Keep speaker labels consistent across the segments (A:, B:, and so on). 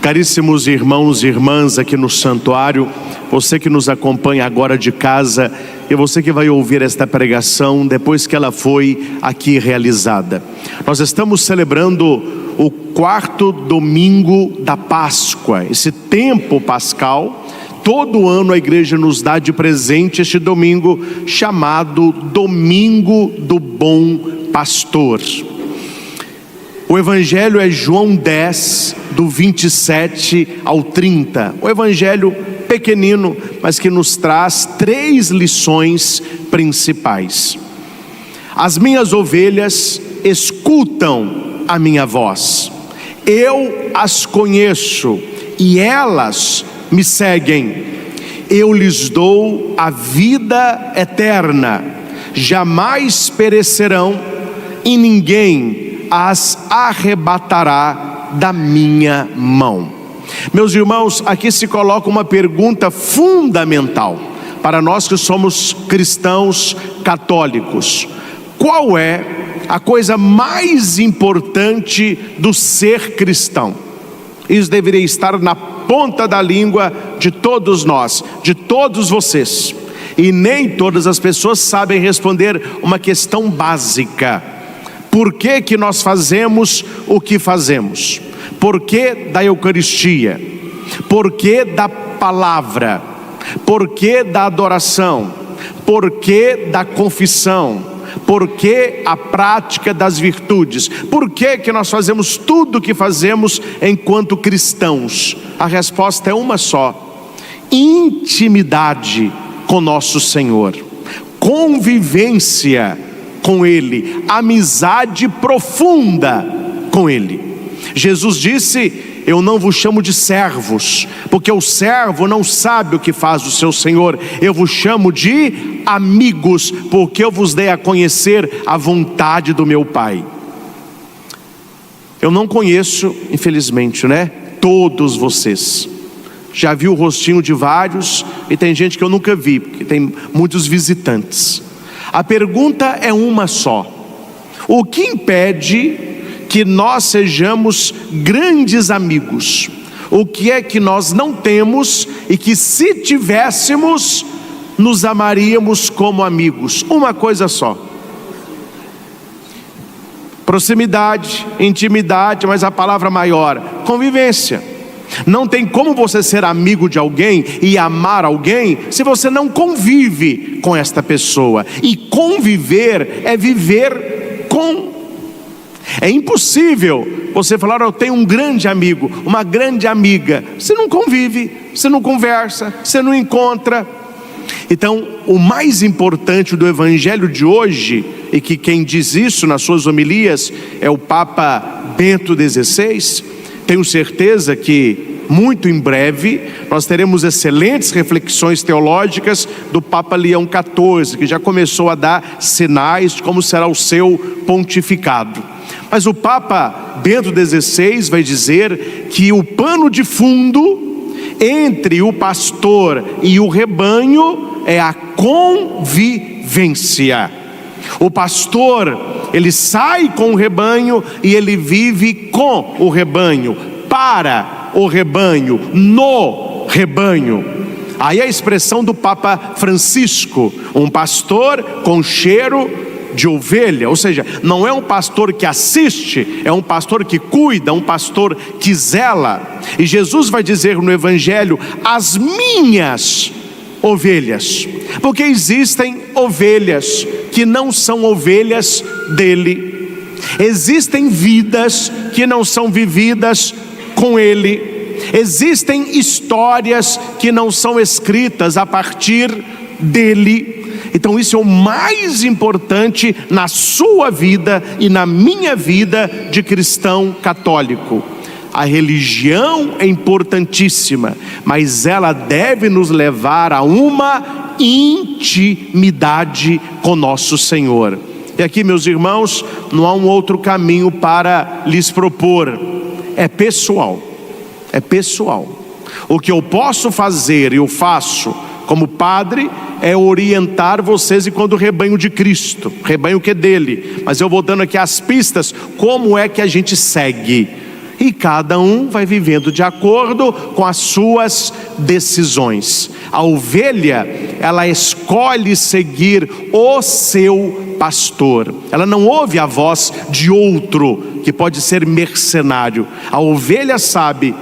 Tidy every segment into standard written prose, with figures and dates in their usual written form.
A: Caríssimos irmãos e irmãs aqui no santuário, você que nos acompanha agora de casa e você que vai ouvir esta pregação depois que ela foi aqui realizada. Nós estamos celebrando o quarto domingo da Páscoa, esse tempo pascal. Todo ano a igreja nos dá de presente este domingo chamado Domingo do Bom Pastor. O evangelho é João 10, do 27 ao 30. O evangelho pequenino, mas que nos traz 3 lições principais. As minhas ovelhas escutam a minha voz. Eu as conheço e elas me seguem. Eu lhes dou a vida eterna. Jamais perecerão e ninguém as arrebatará da minha mão. Meus irmãos, aqui se coloca uma pergunta fundamental para nós que somos cristãos católicos: qual é a coisa mais importante do ser cristão? Isso deveria estar na ponta da língua de todos nós, de todos vocês, e nem todas as pessoas sabem responder uma questão básica: por que que nós fazemos o que fazemos? Por que da Eucaristia? Por que da palavra? Por que da adoração? Por que da confissão? Por que a prática das virtudes? Por que que nós fazemos tudo o que fazemos enquanto cristãos? A resposta é uma só: intimidade com nosso Senhor, convivência com Ele, amizade profunda com Ele. Jesus disse: eu não vos chamo de servos, porque o servo não sabe o que faz o seu senhor. Eu vos chamo de amigos, porque eu vos dei a conhecer a vontade do meu Pai. Eu não conheço, infelizmente, todos vocês. Já vi o rostinho de vários, e tem gente que eu nunca vi, porque tem muitos visitantes. A pergunta é uma só: o que impede que nós sejamos grandes amigos? O que é que nós não temos e que, se tivéssemos, nos amaríamos como amigos? Uma coisa só: proximidade, intimidade, mas a palavra maior: convivência. Não tem como você ser amigo de alguém e amar alguém se você não convive com esta pessoa. E conviver é viver com. É impossível você falar: eu tenho um grande amigo, uma grande amiga. Você não convive, você não conversa, você não encontra. Então, o mais importante do evangelho de hoje, e que quem diz isso nas suas homilias é o Papa Bento XVI. Tenho certeza que muito em breve nós teremos excelentes reflexões teológicas do Papa Leão XIV, que já começou a dar sinais de como será o seu pontificado. Mas o Papa Bento XVI vai dizer que o pano de fundo entre o pastor e o rebanho é a convivência. O pastor, ele sai com o rebanho e ele vive com o rebanho, para o rebanho, no rebanho. Aí a expressão do Papa Francisco: um pastor com cheiro de ovelha. Ou seja, não é um pastor que assiste, é um pastor que cuida, um pastor que zela. E Jesus vai dizer no evangelho: as minhas ovelhas, porque existem ovelhas que não são ovelhas dele, existem vidas que não são vividas com ele, existem histórias que não são escritas a partir dele. Então isso é o mais importante na sua vida e na minha vida de cristão católico. A religião é importantíssima, mas ela deve nos levar a uma intimidade com nosso Senhor. E aqui, meus irmãos, não há um outro caminho para lhes propor. É pessoal. É pessoal. O que eu posso fazer e eu faço como padre é orientar vocês enquanto rebanho de Cristo, rebanho que é dele. Mas eu vou dando aqui as pistas, como é que a gente segue. E cada um vai vivendo de acordo com as suas decisões. A ovelha, ela escolhe seguir o seu pastor. Ela não ouve a voz de outro, que pode ser mercenário. A ovelha sabe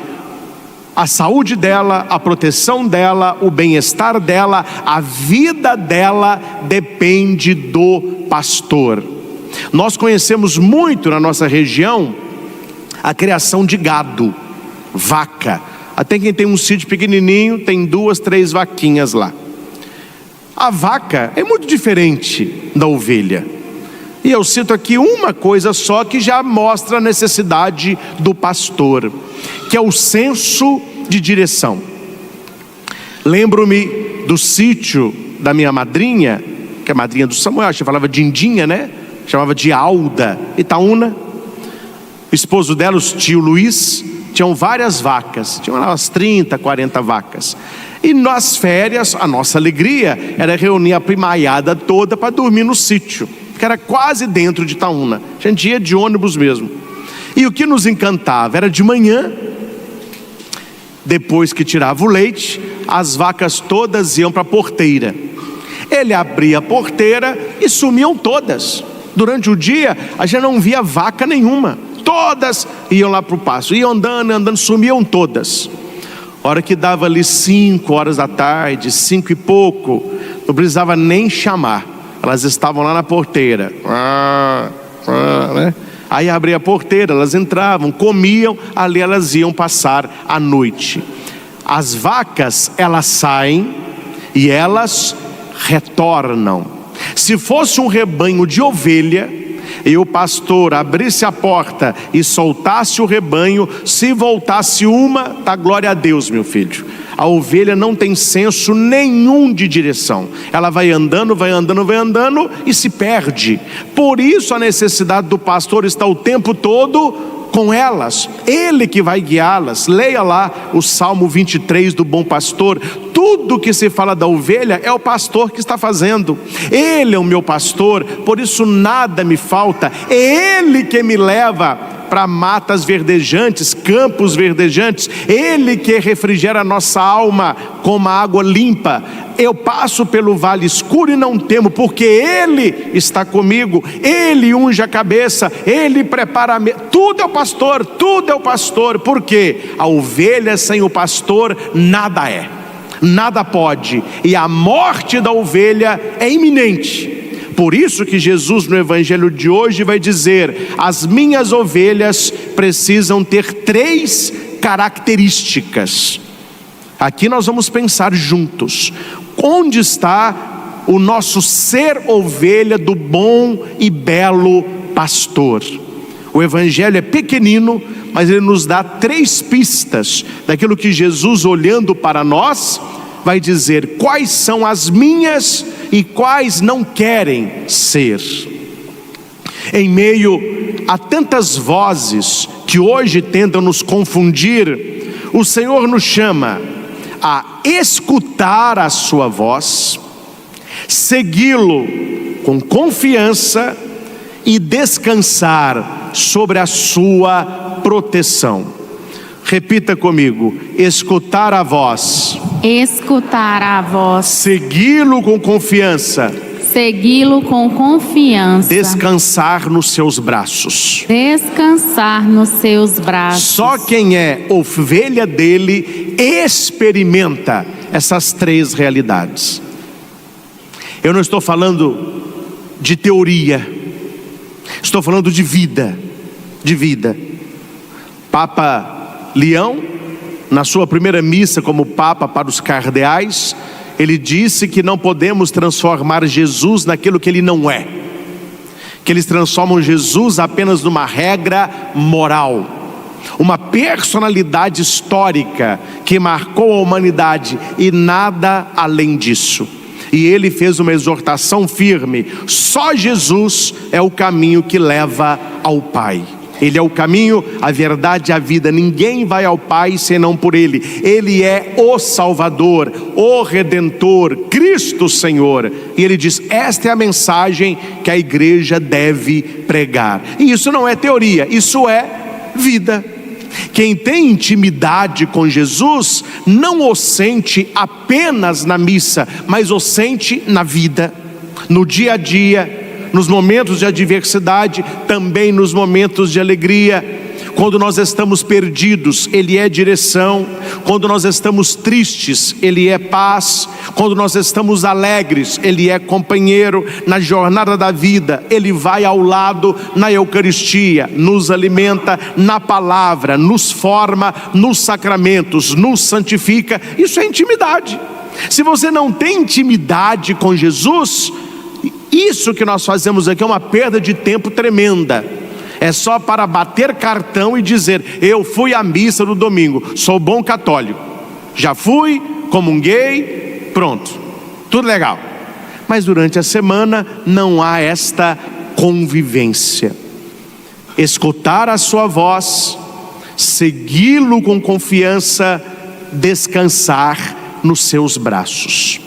A: a saúde dela, a proteção dela, o bem-estar dela, a vida dela depende do pastor. Nós conhecemos muito na nossa região a criação de gado, vaca. Até quem tem um sítio pequenininho tem 2, 3 vaquinhas lá. A vaca é muito diferente da ovelha. E eu cito aqui uma coisa só que já mostra a necessidade do pastor, que é o senso de direção. Lembro-me do sítio da minha madrinha, que é a madrinha do Samuel, acho que falava Dindinha, né? Chamava de Alda, Itaúna. O esposo dela, o tio Luiz, tinham várias vacas, tinham umas 30, 40 vacas. E nas férias, a nossa alegria era reunir a primaiada toda para dormir no sítio, que era quase dentro de Itaúna. A gente ia de ônibus mesmo. E o que nos encantava era de manhã, depois que tirava o leite, as vacas todas iam para a porteira. Ele abria a porteira e sumiam todas. Durante o dia, a gente não via vaca nenhuma. Todas iam lá para o pasto, iam andando, sumiam todas. Hora que dava ali 5 horas da tarde, 5 e pouco, não precisava nem chamar. Elas estavam lá na porteira. Né? Aí abria a porteira, elas entravam, comiam, ali elas iam passar a noite. As vacas, elas saem e elas retornam. Se fosse um rebanho de ovelha, e o pastor abrisse a porta e soltasse o rebanho, se voltasse uma, tá glória a Deus, meu filho. A ovelha não tem senso nenhum de direção. Ela vai andando e se perde. Por isso a necessidade do pastor está o tempo todo com elas. Ele que vai guiá-las. Leia lá o Salmo 23 do Bom Pastor. Tudo que se fala da ovelha é o pastor que está fazendo. Ele é o meu pastor, por isso nada me falta. É Ele que me leva para matas verdejantes, campos verdejantes. Ele que refrigera a nossa alma como a água limpa. Eu passo pelo vale escuro e não temo, porque Ele está comigo. Ele unge a cabeça, Ele prepara a mesa. Tudo é o pastor, tudo é o pastor. Porque a ovelha sem o pastor nada é, nada pode. E a morte da ovelha é iminente. Por isso que Jesus no evangelho de hoje vai dizer: as minhas ovelhas precisam ter 3 características. Aqui nós vamos pensar juntos. Onde está o nosso ser ovelha do bom e belo pastor? O evangelho é pequenino, mas ele nos dá 3 pistas daquilo que Jesus, olhando para nós, vai dizer quais são as minhas e quais não querem ser. Em meio a tantas vozes que hoje tentam nos confundir, o Senhor nos chama a escutar a sua voz, segui-lo com confiança e descansar sobre a sua proteção. Repita comigo: escutar a voz.
B: Escutar a voz.
A: Segui-lo com confiança.
B: Segui-lo com confiança.
A: Descansar nos seus braços.
B: Descansar nos seus braços.
A: Só quem é ovelha dele experimenta essas 3 realidades. Eu não estou falando de teoria, estou falando de vida. De vida. Papa Leão, na sua primeira missa como Papa para os cardeais, ele disse que não podemos transformar Jesus naquilo que ele não é, que eles transformam Jesus apenas numa regra moral, uma personalidade histórica que marcou a humanidade e nada além disso. E ele fez uma exortação firme: só Jesus é o caminho que leva ao Pai. Ele é o caminho, a verdade e a vida. Ninguém vai ao Pai senão por Ele. Ele é o Salvador, o Redentor, Cristo Senhor. E Ele diz: esta é a mensagem que a igreja deve pregar. E isso não é teoria, isso é vida. Quem tem intimidade com Jesus não o sente apenas na missa, mas o sente na vida, no dia a dia, nos momentos de adversidade, também nos momentos de alegria. Quando nós estamos perdidos, Ele é direção. Quando nós estamos tristes, Ele é paz. Quando nós estamos alegres, Ele é companheiro. Na jornada da vida, Ele vai ao lado na Eucaristia, nos alimenta na palavra, nos forma nos sacramentos, nos santifica. Isso é intimidade. Se você não tem intimidade com Jesus, isso que nós fazemos aqui é uma perda de tempo tremenda. É só para bater cartão e dizer: eu fui à missa no domingo, sou bom católico, já fui, comunguei, pronto, tudo legal. Mas durante a semana não há esta convivência. Escutar a sua voz, segui-lo com confiança, descansar nos seus braços.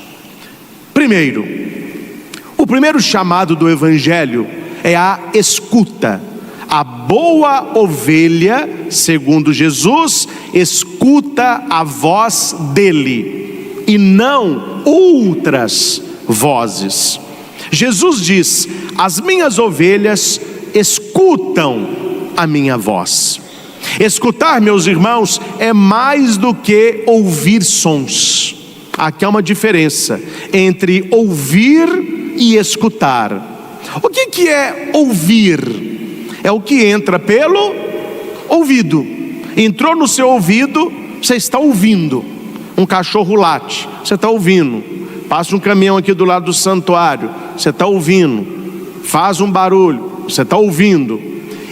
A: O primeiro chamado do Evangelho é a escuta. A boa ovelha, segundo Jesus, escuta a voz dele e não outras vozes. Jesus diz: as minhas ovelhas escutam a minha voz. Escutar, meus irmãos, é mais do que ouvir sons. Aqui há uma diferença entre ouvir e escutar. O que é ouvir? É o que entra pelo ouvido. Entrou no seu ouvido, você está ouvindo. Um cachorro late, você está ouvindo. Passa um caminhão aqui do lado do santuário, você está ouvindo. Faz um barulho, você está ouvindo.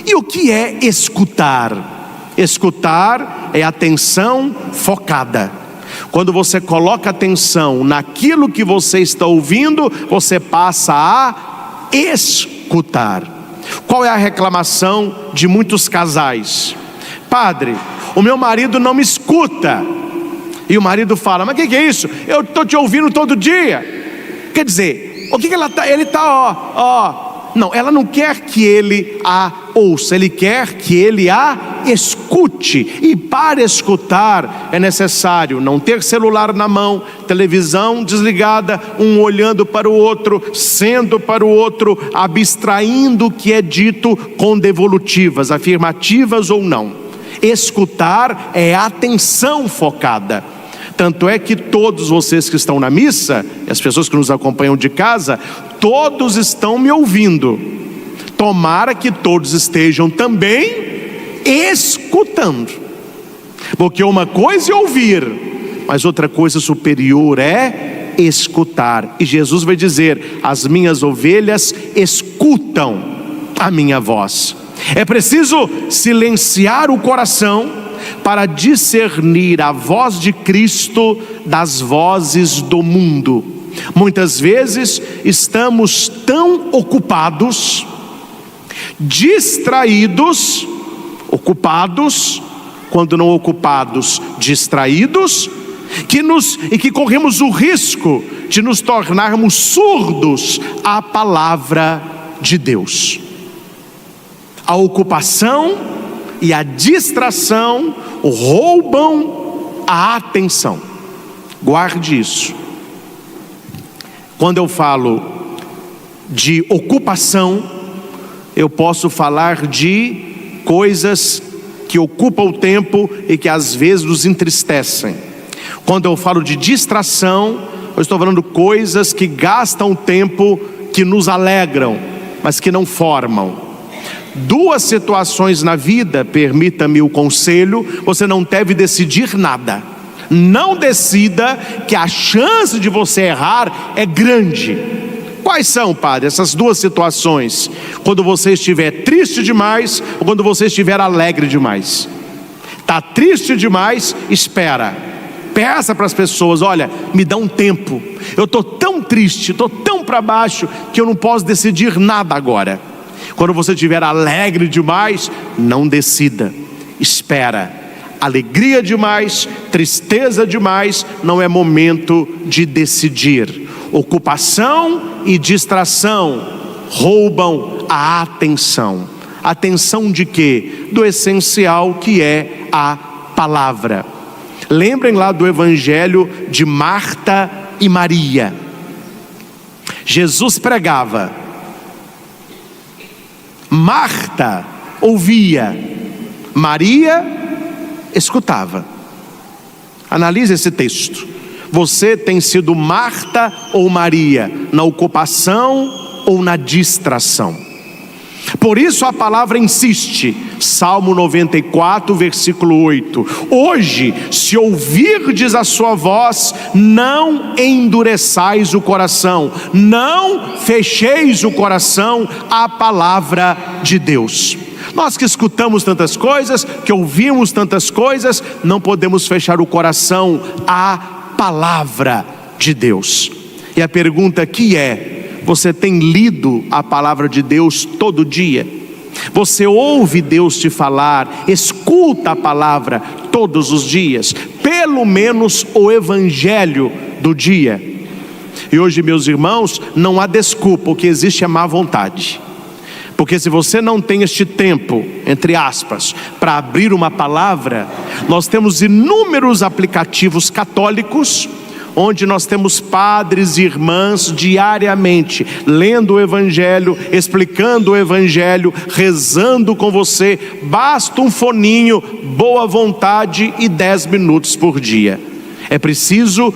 A: E o que é escutar? Escutar é atenção focada. Quando você coloca atenção naquilo que você está ouvindo, você passa a escutar. Qual é a reclamação de muitos casais? Padre, o meu marido não me escuta. E o marido fala: mas o que é isso? Eu estou te ouvindo todo dia. Quer dizer, o que ele está Não, ela não quer que ele a ouça, ele quer que ele a escute. E para escutar é necessário não ter celular na mão, televisão desligada, um olhando para o outro, sendo para o outro, abstraindo o que é dito com devolutivas, afirmativas ou não. Escutar é atenção focada. Tanto é que todos vocês que estão na missa, e as pessoas que nos acompanham de casa, todos estão me ouvindo. Tomara que todos estejam também escutando. Porque uma coisa é ouvir, mas outra coisa superior é escutar. E Jesus vai dizer: as minhas ovelhas escutam a minha voz. É preciso silenciar o coração para discernir a voz de Cristo das vozes do mundo. Muitas vezes estamos tão ocupados, distraídos, ocupados, quando não ocupados, distraídos, que corremos o risco de nos tornarmos surdos à palavra de Deus. A ocupação e a distração roubam a atenção. Guarde isso. Quando eu falo de ocupação, eu posso falar de coisas que ocupam o tempo e que às vezes nos entristecem. Quando eu falo de distração, eu estou falando de coisas que gastam tempo, que nos alegram, mas que não formam. Duas situações na vida, permita-me o conselho: você não deve decidir nada. Não decida, que a chance de você errar é grande. Quais são, padre, essas duas situações? Quando você estiver triste demais ou quando você estiver alegre demais. Está triste demais, espera. Peça para as pessoas: olha, me dá um tempo. Eu estou tão triste, estou tão para baixo que eu não posso decidir nada agora. Quando você estiver alegre demais, não decida, espera. Alegria demais, tristeza demais, não é momento de decidir. Ocupação e distração roubam a atenção. atenção de quê? Do essencial, que é a palavra. Lembrem lá do evangelho de Marta e Maria. Jesus pregava, Marta ouvia, Maria escutava. Analise esse texto. Você tem sido Marta ou Maria, na ocupação ou na distração? Por isso a palavra insiste, Salmo 94, versículo 8: hoje, se ouvirdes a sua voz, não endureçais o coração, não fecheis o coração à palavra de Deus. Nós que escutamos tantas coisas, que ouvimos tantas coisas, não podemos fechar o coração à palavra de Deus. E a pergunta aqui é: você tem lido a palavra de Deus todo dia? Você ouve Deus te falar, escuta a palavra todos os dias? Pelo menos o evangelho do dia. E hoje, meus irmãos, não há desculpa, o que existe é má vontade. Porque se você não tem este tempo, entre aspas, para abrir uma palavra, nós temos inúmeros aplicativos católicos, onde nós temos padres e irmãs diariamente lendo o evangelho, explicando o evangelho, rezando com você. Basta um foninho, boa vontade e 10 minutos por dia. É preciso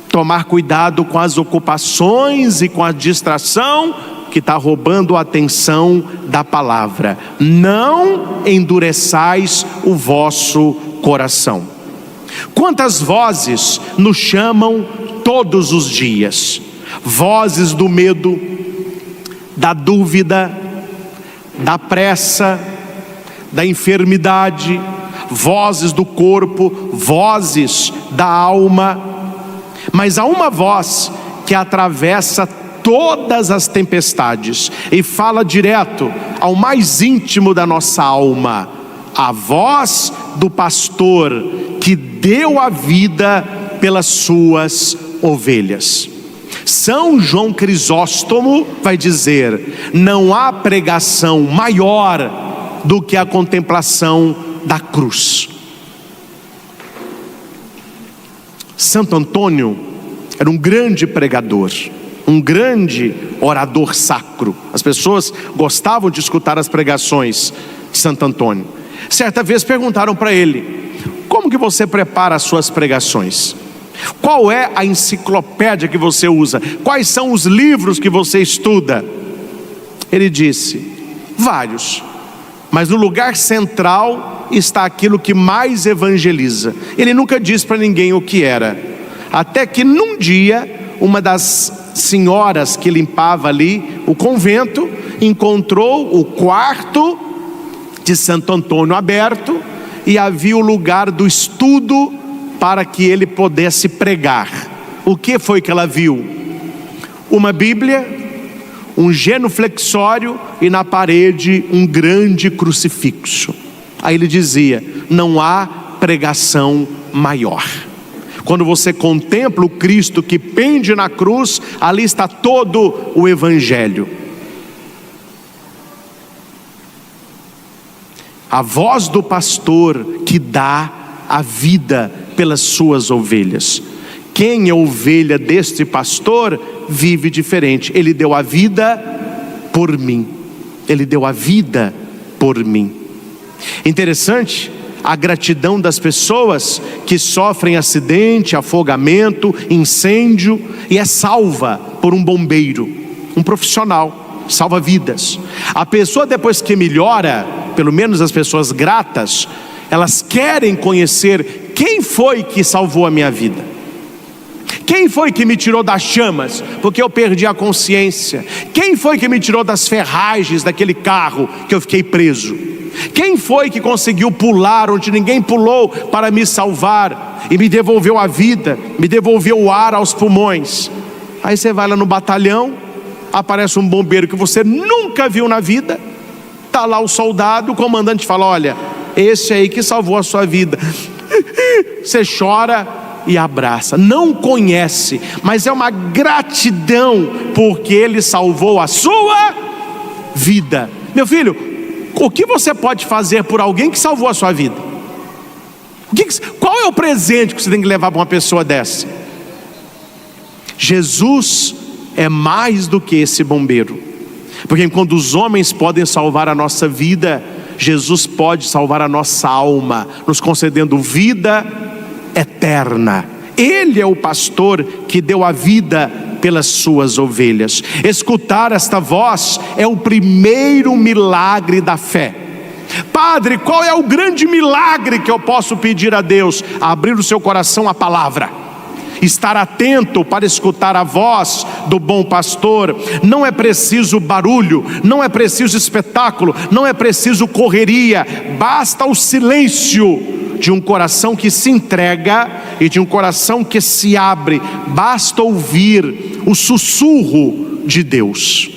A: tomar cuidado com as ocupações e com a distração que está roubando a atenção da palavra. Não endureçais o vosso coração. Quantas vozes nos chamam todos os dias? Vozes do medo, da dúvida, da pressa, da enfermidade, vozes do corpo, vozes da alma. Mas há uma voz que atravessa todas as tempestades e fala direto ao mais íntimo da nossa alma. A voz do pastor que deu a vida pelas suas ovelhas. São João Crisóstomo vai dizer: não há pregação maior do que a contemplação da cruz. Santo Antônio era um grande pregador, um grande orador sacro. As pessoas gostavam de escutar as pregações de Santo Antônio. Certa vez perguntaram para ele: como que você prepara as suas pregações? Qual é a enciclopédia que você usa? Quais são os livros que você estuda? Ele disse: vários, mas no lugar central está aquilo que mais evangeliza. Ele nunca disse para ninguém o que era, até que num dia uma das senhoras que limpava ali o convento encontrou o quarto de Santo Antônio aberto, e havia o lugar do estudo para que ele pudesse pregar. O que foi que ela viu? Uma Bíblia, um genuflexório e na parede um grande crucifixo. Aí ele dizia: não há pregação maior. Quando você contempla o Cristo que pende na cruz, ali está todo o evangelho. A voz do pastor que dá a vida pelas suas ovelhas. Quem é ovelha deste pastor vive diferente. Ele deu a vida por mim. Ele deu a vida por mim. Interessante a gratidão das pessoas que sofrem acidente, afogamento, incêndio e é salva por um bombeiro, um profissional, salva vidas. A pessoa, depois que melhora, pelo menos as pessoas gratas, elas querem conhecer quem foi que salvou a minha vida, quem foi que me tirou das chamas porque eu perdi a consciência, quem foi que me tirou das ferragens daquele carro que eu fiquei preso, quem foi que conseguiu pular onde ninguém pulou para me salvar e me devolveu a vida, me devolveu o ar aos pulmões. Aí você vai lá no batalhão, aparece um bombeiro que você nunca viu na vida, está lá o soldado, o comandante fala: olha, esse aí que salvou a sua vida. Você chora e abraça. Não conhece, mas é uma gratidão porque ele salvou a sua vida. Meu filho, O que você pode fazer por alguém que salvou a sua vida? Qual é o presente que você tem que levar para uma pessoa dessa? Jesus é mais do que esse bombeiro, porque enquanto os homens podem salvar a nossa vida, Jesus pode salvar a nossa alma, nos concedendo vida eterna. Ele é o pastor que deu a vida pelas suas ovelhas. Escutar esta voz é o primeiro milagre da fé. Padre, qual é o grande milagre que eu posso pedir a Deus? Abrir o seu coração à palavra, estar atento para escutar a voz do bom pastor. Não é preciso barulho, não é preciso espetáculo, não é preciso correria, basta o silêncio de um coração que se entrega e de um coração que se abre. Basta ouvir o sussurro de Deus.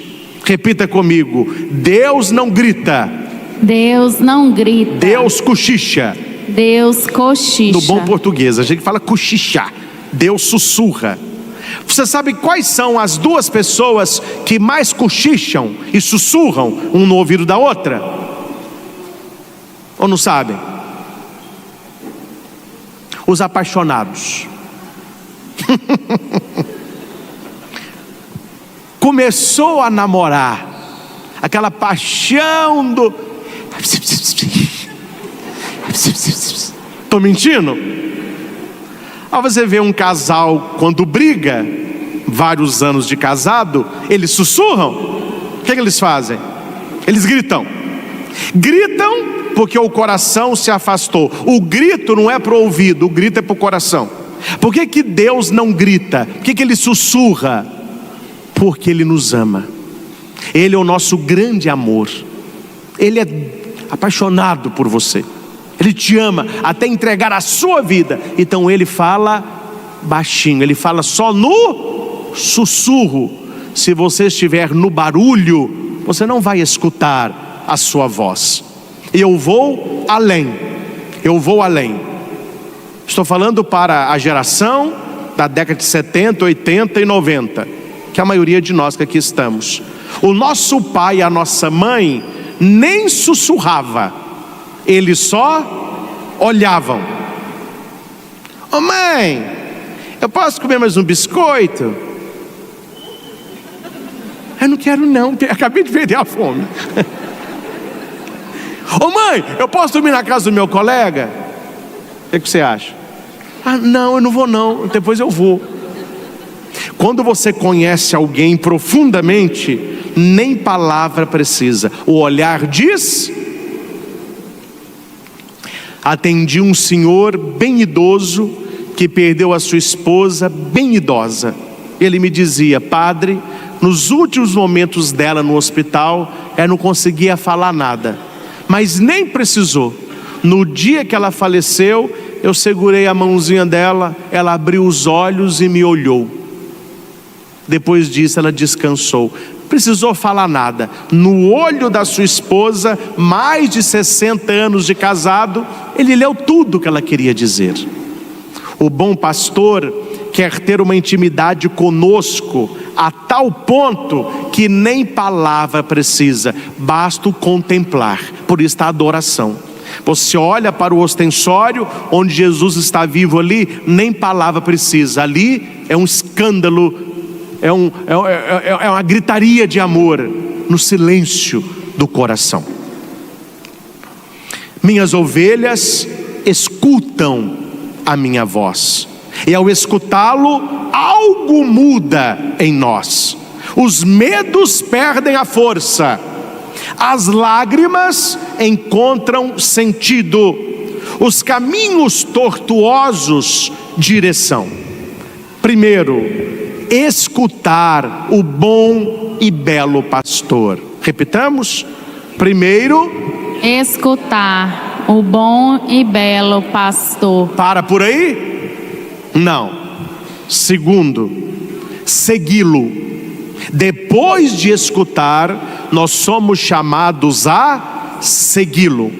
A: Repita comigo: Deus não grita,
B: Deus não grita,
A: Deus cochicha.
B: Deus cochicha.
A: No bom português a gente fala cochichar. Deus sussurra. Você sabe quais são as duas pessoas que mais cochicham e sussurram um no ouvido da outra? Ou não sabem? Os apaixonados. Começou a namorar, aquela paixão do... Estou mentindo? Aí você vê um casal, quando briga, vários anos de casado, eles sussurram. O que eles fazem? Eles gritam. Gritam porque o coração se afastou. O grito não é para o ouvido, o grito é para o coração. Por que Deus não grita? Por que Ele sussurra? Porque Ele nos ama. Ele é o nosso grande amor. Ele é apaixonado por você. Ele te ama até entregar a sua vida. Então Ele fala baixinho, Ele fala só no sussurro. Se você estiver no barulho, você não vai escutar a sua voz. Eu vou além. Eu vou além. Estou falando para a geração da década de 70, 80 e 90, que é a maioria de nós que aqui estamos. O nosso pai e a nossa mãe nem sussurrava, eles só olhavam. Ô mãe, eu posso comer mais um biscoito? Eu não quero não, acabei de perder a fome. Ô mãe, eu posso dormir na casa do meu colega? O que você acha? Ah, não, eu não vou não, depois eu vou. Quando você conhece alguém profundamente, nem palavra precisa, o olhar diz. Atendi um senhor bem idoso, que perdeu a sua esposa bem idosa. Ele me dizia: padre, nos últimos momentos dela no hospital, ela não conseguia falar nada, mas nem precisou. No dia que ela faleceu, eu segurei a mãozinha dela, ela abriu os olhos e me olhou. Depois disso ela descansou. Não precisou falar nada. No olho da sua esposa, mais de 60 anos de casado, ele leu tudo o que ela queria dizer. O bom pastor quer ter uma intimidade conosco a tal ponto que nem palavra precisa, basta o contemplar. Por isso a adoração. Você olha para o ostensório, onde Jesus está vivo ali, nem palavra precisa. Ali é um escândalo, é uma gritaria de amor no silêncio do coração. Minhas ovelhas escutam a minha voz, e ao escutá-lo, algo muda em nós. Os medos perdem a força, as lágrimas encontram sentido, os caminhos tortuosos direção. Primeiro, escutar o bom e belo pastor. Repitamos. Primeiro,
B: escutar o bom e belo pastor.
A: Para por aí? Não. Segundo, segui-lo. Depois de escutar, nós somos chamados a segui-lo.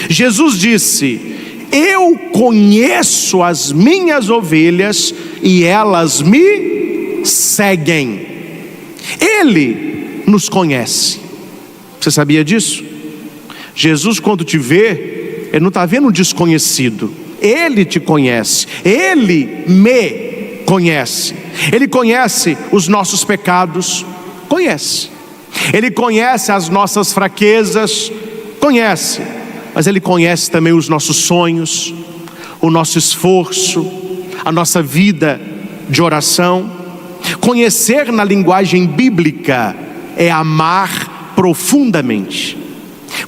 A: Jesus disse: eu conheço as minhas ovelhas e elas me seguem. Ele nos conhece. Você sabia disso? Jesus, quando te vê, Ele não está vendo um desconhecido. Ele te conhece, Ele me conhece. Ele conhece os nossos pecados, conhece. Ele conhece as nossas fraquezas, conhece. Mas Ele conhece também os nossos sonhos, o nosso esforço, a nossa vida de oração. Conhecer na linguagem bíblica é amar profundamente.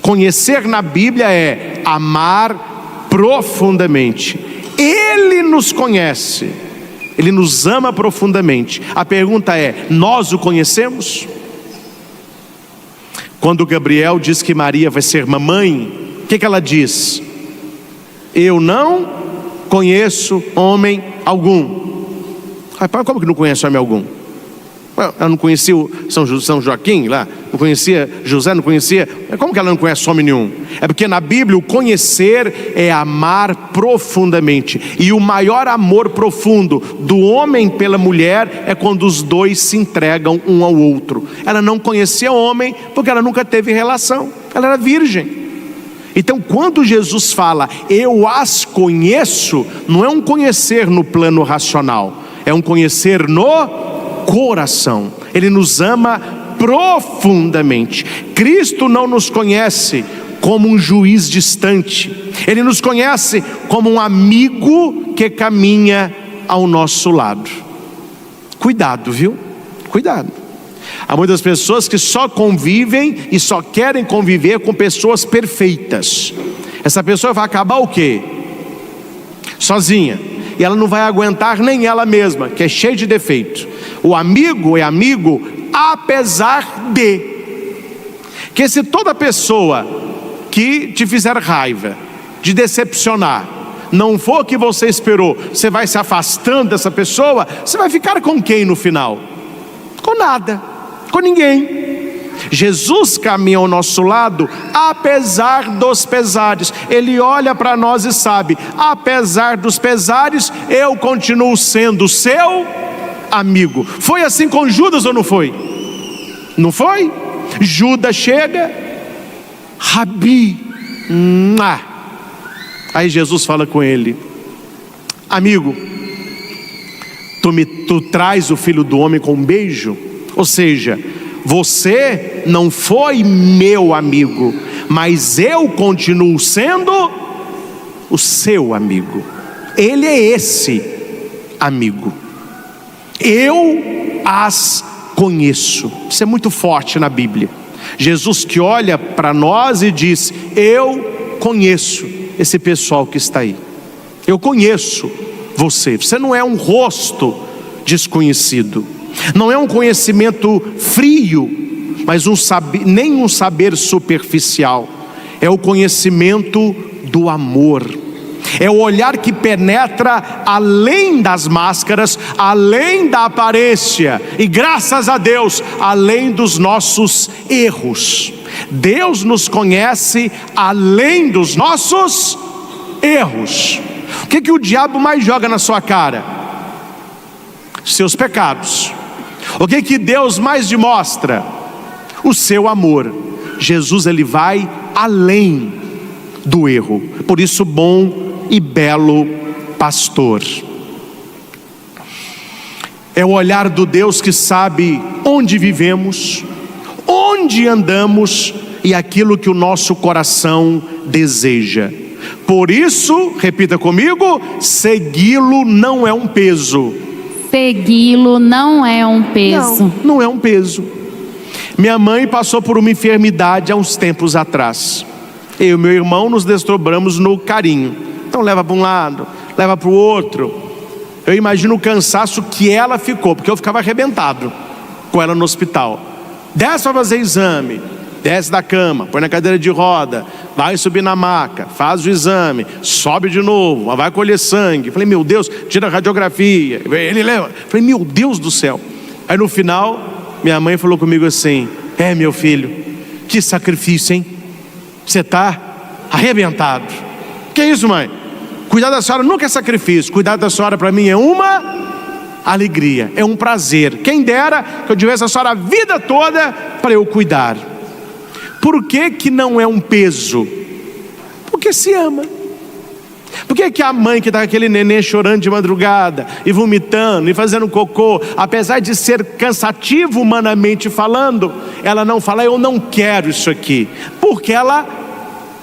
A: Conhecer na Bíblia é amar profundamente. Ele nos conhece, Ele nos ama profundamente. A pergunta é: nós o conhecemos? Quando Gabriel diz que Maria vai ser mamãe, o que ela diz? Eu não conheço homem algum. Rapaz, como que não conhece homem algum? Ela não conhecia o São Joaquim lá? Não conhecia José? Não conhecia? Como que ela não conhece homem nenhum? É porque na Bíblia o conhecer é amar profundamente. E o maior amor profundo do homem pela mulher é quando os dois se entregam um ao outro. Ela não conhecia homem porque ela nunca teve relação. Ela era virgem. Então, quando Jesus fala, eu as conheço, não é um conhecer no plano racional, é um conhecer no coração. Ele nos ama profundamente. Cristo não nos conhece como um juiz distante, Ele nos conhece como um amigo que caminha ao nosso lado. Cuidado, viu? Cuidado. Há muitas pessoas que só convivem e só querem conviver com pessoas perfeitas. Essa pessoa vai acabar o quê? Sozinha. E ela não vai aguentar nem ela mesma, que é cheia de defeito. O amigo é amigo apesar de. Que se toda pessoa que te fizer raiva, de decepcionar, não for o que você esperou, você vai se afastando dessa pessoa, você vai ficar com quem no final? Com nada, com ninguém. Jesus caminha ao nosso lado apesar dos pesares. Ele olha para nós e sabe, apesar dos pesares, eu continuo sendo seu amigo. Foi assim com Judas ou não foi? Não foi? Judas chega, Rabi, aí Jesus fala com ele, amigo, tu traz o Filho do Homem com um beijo? Ou seja, você não foi meu amigo, mas eu continuo sendo o seu amigo. Ele é esse amigo. Eu as conheço. Isso é muito forte na Bíblia. Jesus que olha para nós e diz, eu conheço esse pessoal que está aí. Eu conheço você. Você não é um rosto desconhecido. Não é um conhecimento frio, mas nem um saber superficial. É o conhecimento do amor. É o olhar que penetra além das máscaras, além da aparência. E graças a Deus, além dos nossos erros. Deus nos conhece além dos nossos erros. O que o diabo mais joga na sua cara? Seus pecados. O que Deus mais te mostra? O seu amor. Jesus, ele vai além do erro. Por isso, bom e belo pastor. É o olhar do Deus que sabe onde vivemos, onde andamos e aquilo que o nosso coração deseja. Por isso, repita comigo, segui-lo não é um peso.
B: Segui-lo não é um peso.
A: Não é um peso. Minha mãe passou por uma enfermidade há uns tempos atrás. Eu e meu irmão nos desdobramos no carinho. Então leva para um lado, leva para o outro. Eu imagino o cansaço que ela ficou, porque eu ficava arrebentado com ela no hospital. Desce para fazer exame, desce da cama, põe na cadeira de roda, vai subir na maca, faz o exame, sobe de novo, vai colher sangue. Falei, meu Deus, tira a radiografia. Ele leva. Falei, meu Deus do céu. Aí no final, minha mãe falou comigo assim, meu filho, que sacrifício, hein? Você está arrebentado. Que isso, mãe? Cuidar da senhora nunca é sacrifício. Cuidar da senhora para mim é uma alegria, é um prazer. Quem dera que eu tivesse a senhora a vida toda para eu cuidar. Por que que não é um peso? Porque se ama. Por que que a mãe que está com aquele neném chorando de madrugada, e vomitando, e fazendo cocô, apesar de ser cansativo humanamente falando, ela não fala, eu não quero isso aqui? Porque ela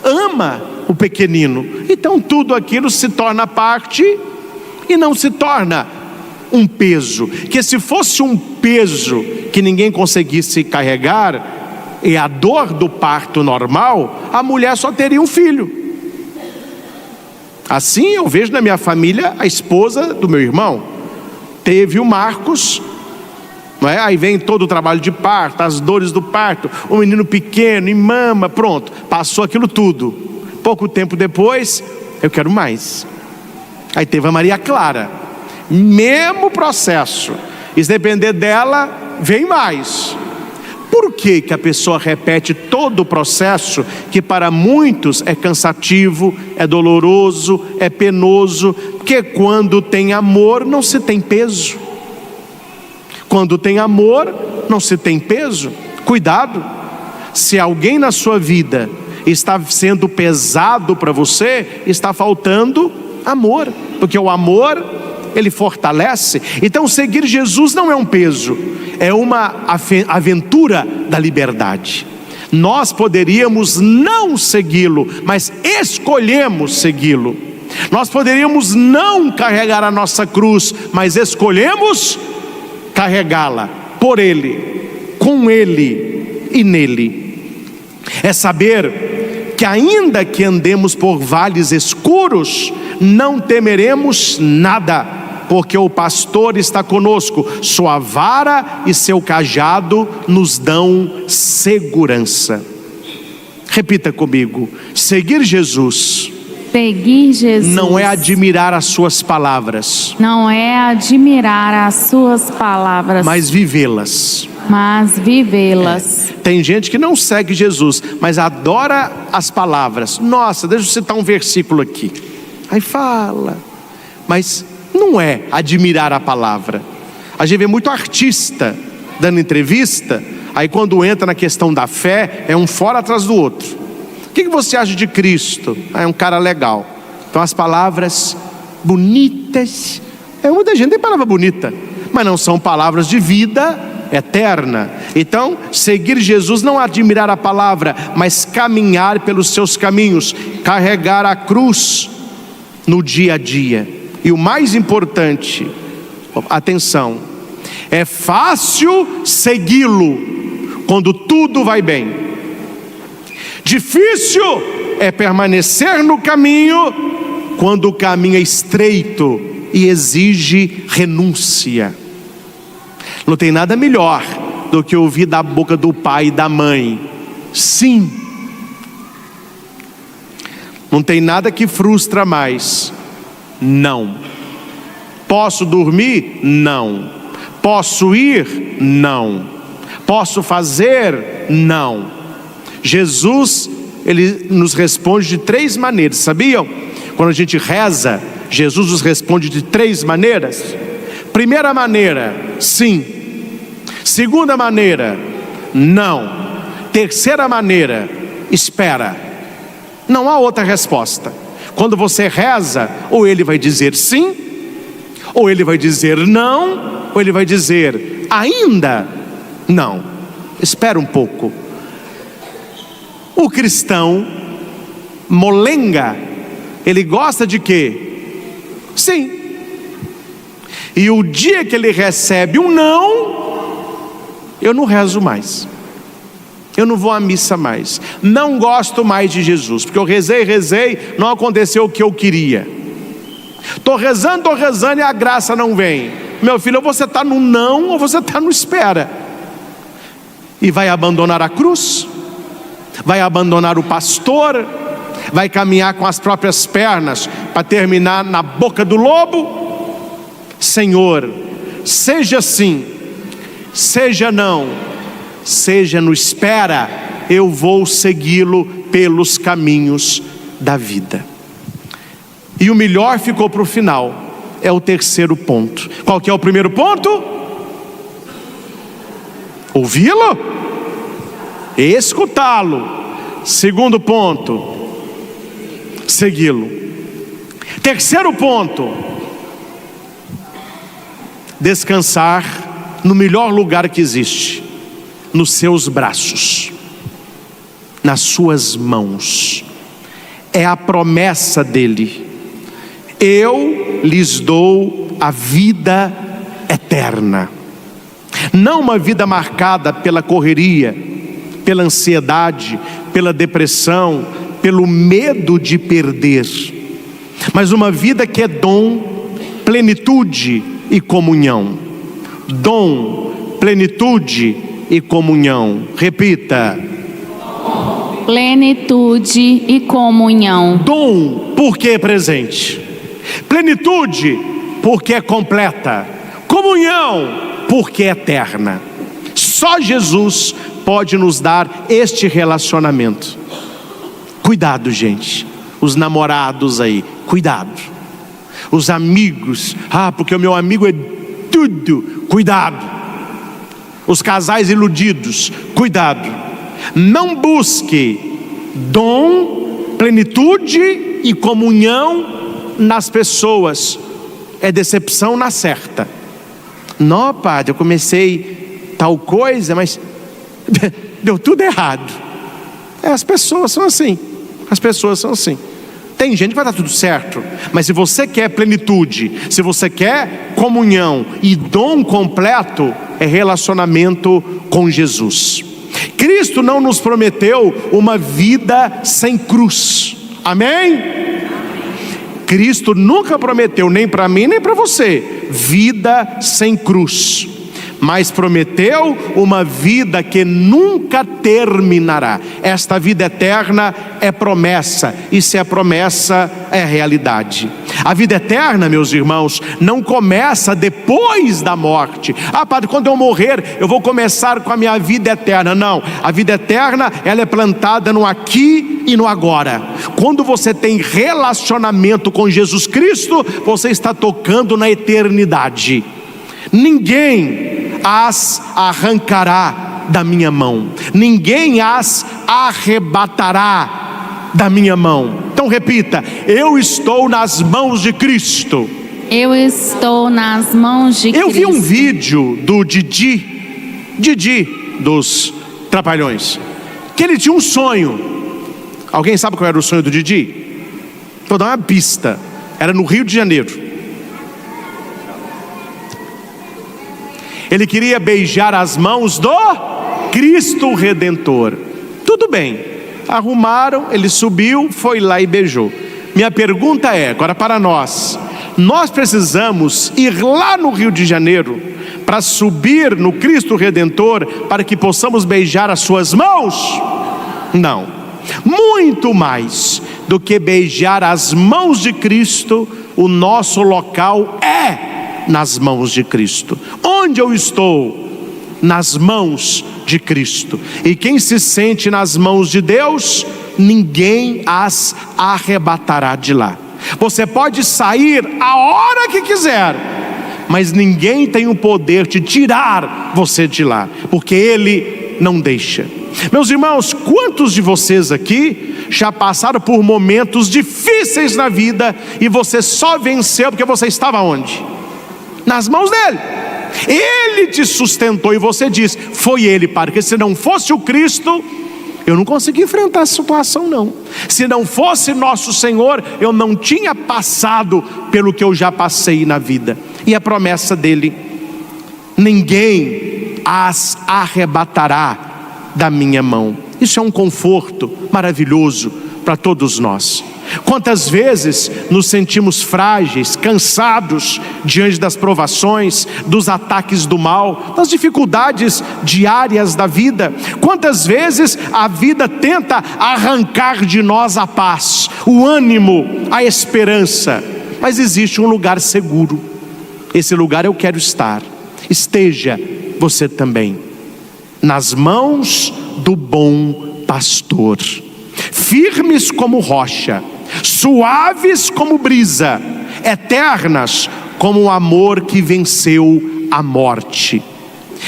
A: ama o pequenino. Então tudo aquilo se torna parte e não se torna um peso. Que se fosse um peso que ninguém conseguisse carregar, e a dor do parto normal, a mulher só teria um filho. Assim eu vejo na minha família, a esposa do meu irmão teve o Marcos, não é? Aí vem todo o trabalho de parto, as dores do parto, o menino pequeno e mama, pronto, passou aquilo tudo. Pouco tempo depois, eu quero mais. Aí teve a Maria Clara, mesmo processo, e se depender dela, vem mais. Por que que a pessoa repete todo o processo que para muitos é cansativo, é doloroso, é penoso? Porque quando tem amor não se tem peso. Quando tem amor não se tem peso. Cuidado, se alguém na sua vida está sendo pesado para você, está faltando amor, porque o amor ele fortalece. Então seguir Jesus não é um peso, é uma aventura da liberdade. Nós poderíamos não segui-lo, mas escolhemos segui-lo. Nós poderíamos não carregar a nossa cruz, mas escolhemos carregá-la por Ele, com Ele e nele. É saber que ainda que andemos por vales escuros, não temeremos nada, porque o pastor está conosco, sua vara e seu cajado nos dão segurança. Repita comigo: seguir Jesus.
B: Seguir Jesus
A: Não é admirar as suas palavras,
B: não é admirar as suas palavras,
A: mas vivê-las.
B: mas vivê-las.
A: Tem gente que não segue Jesus, mas adora as palavras. Nossa, deixa eu citar um versículo aqui. Aí fala, mas não é admirar a palavra. A gente vê muito artista dando entrevista, aí quando entra na questão da fé, é um fora atrás do outro. O que você acha de Cristo? É um cara legal. Então as palavras bonitas, muita gente tem palavra bonita, mas não são palavras de vida eterna. Então seguir Jesus não é admirar a palavra, mas caminhar pelos seus caminhos, carregar a cruz no dia a dia. E o mais importante, atenção, é fácil segui-lo quando tudo vai bem. Difícil é permanecer no caminho quando o caminho é estreito e exige renúncia. Não tem nada melhor do que ouvir da boca do pai e da mãe: sim. Não tem nada que frustra mais: não. Posso dormir? Não. Posso ir? Não. Posso fazer? Não. Jesus, ele nos responde de 3 maneiras, sabiam? Quando a gente reza, Jesus nos responde de 3 maneiras. Primeira maneira, sim. Segunda maneira, não. Terceira maneira, espera. Não há outra resposta. Quando você reza, ou ele vai dizer sim, ou ele vai dizer não, ou ele vai dizer ainda não. Espera um pouco. O cristão molenga, ele gosta de quê? Sim. E o dia que ele recebe um não, eu não rezo mais, eu não vou à missa mais, não gosto mais de Jesus, porque eu rezei, não aconteceu o que eu queria. Estou rezando e a graça não vem. Meu filho, ou você está no não, ou você está no espera. E vai abandonar a cruz? Vai abandonar o pastor? Vai caminhar com as próprias pernas para terminar na boca do lobo? Senhor, seja sim, seja não, seja no espera, eu vou segui-lo pelos caminhos da vida. E o melhor ficou para o final, é o terceiro ponto. Qual que é o primeiro ponto? Ouvi-lo, escutá-lo Segundo ponto, segui-lo. Terceiro ponto, descansar no melhor lugar que existe, nos seus braços, nas suas mãos. É a promessa dele: eu lhes dou a vida eterna. Não uma vida marcada pela correria, pela ansiedade, pela depressão, pelo medo de perder, mas uma vida que é dom, plenitude e comunhão. Dom, plenitude e comunhão. Repita:
B: plenitude e comunhão.
A: Dom, porque é presente. Plenitude, porque é completa. Comunhão, porque é eterna. Só Jesus pode nos dar este relacionamento. Cuidado, gente. Os namorados aí, cuidado. Os amigos, porque o meu amigo é tudo. Cuidado. Os casais iludidos, cuidado. Não busque dom, plenitude e comunhão nas pessoas. É decepção na certa. Não, padre, eu comecei tal coisa, mas deu tudo errado. As pessoas são assim. As pessoas são assim. Tem gente que vai dar tudo certo, mas se você quer plenitude, se você quer comunhão e dom completo, é relacionamento com Jesus. Cristo não nos prometeu uma vida sem cruz. Amém? Cristo nunca prometeu, nem para mim nem para você, vida sem cruz, mas prometeu uma vida que nunca terminará. Esta vida eterna é promessa, e se é promessa, é realidade. A vida eterna, meus irmãos, não começa depois da morte. Padre, quando eu morrer, eu vou começar com a minha vida eterna. Não, a vida eterna, ela é plantada no aqui e no agora. Quando você tem relacionamento com Jesus Cristo, você está tocando na eternidade. Ninguém as arrancará da minha mão, ninguém as arrebatará da minha mão. Então repita: eu estou nas mãos de Cristo.
B: Eu estou nas mãos de Cristo.
A: Eu vi um vídeo do Didi dos Trapalhões, que ele tinha um sonho. Alguém sabe qual era o sonho do Didi? Vou dar uma pista. Era no Rio de Janeiro. Ele queria beijar as mãos do Cristo Redentor. Tudo bem, arrumaram, ele subiu, foi lá e beijou. Minha pergunta é, agora para nós precisamos ir lá no Rio de Janeiro para subir no Cristo Redentor para que possamos beijar as suas mãos? Não. Muito mais do que beijar as mãos de Cristo, o nosso local é nas mãos de Cristo. Onde eu estou? Nas mãos de Cristo. E quem se sente nas mãos de Deus, ninguém as arrebatará de lá. Você pode sair a hora que quiser, mas ninguém tem o poder de tirar você de lá, porque Ele não deixa. Meus irmãos, quantos de vocês aqui já passaram por momentos difíceis na vida e você só venceu porque você estava onde? Nas mãos dele. Ele te sustentou e você diz: foi ele, porque se não fosse o Cristo, eu não consegui enfrentar essa situação não. Se não fosse nosso Senhor, eu não tinha passado pelo que eu já passei na vida. E a promessa dele: ninguém as arrebatará da minha mão. Isso é um conforto maravilhoso para todos nós. Quantas vezes nos sentimos frágeis, cansados diante das provações, dos ataques do mal, das dificuldades diárias da vida. Quantas vezes a vida tenta arrancar de nós a paz, o ânimo, a esperança. Mas existe um lugar seguro. Esse lugar eu quero estar. Esteja você também nas mãos do bom pastor, firmes como rocha, suaves como brisa, eternas como o amor que venceu a morte.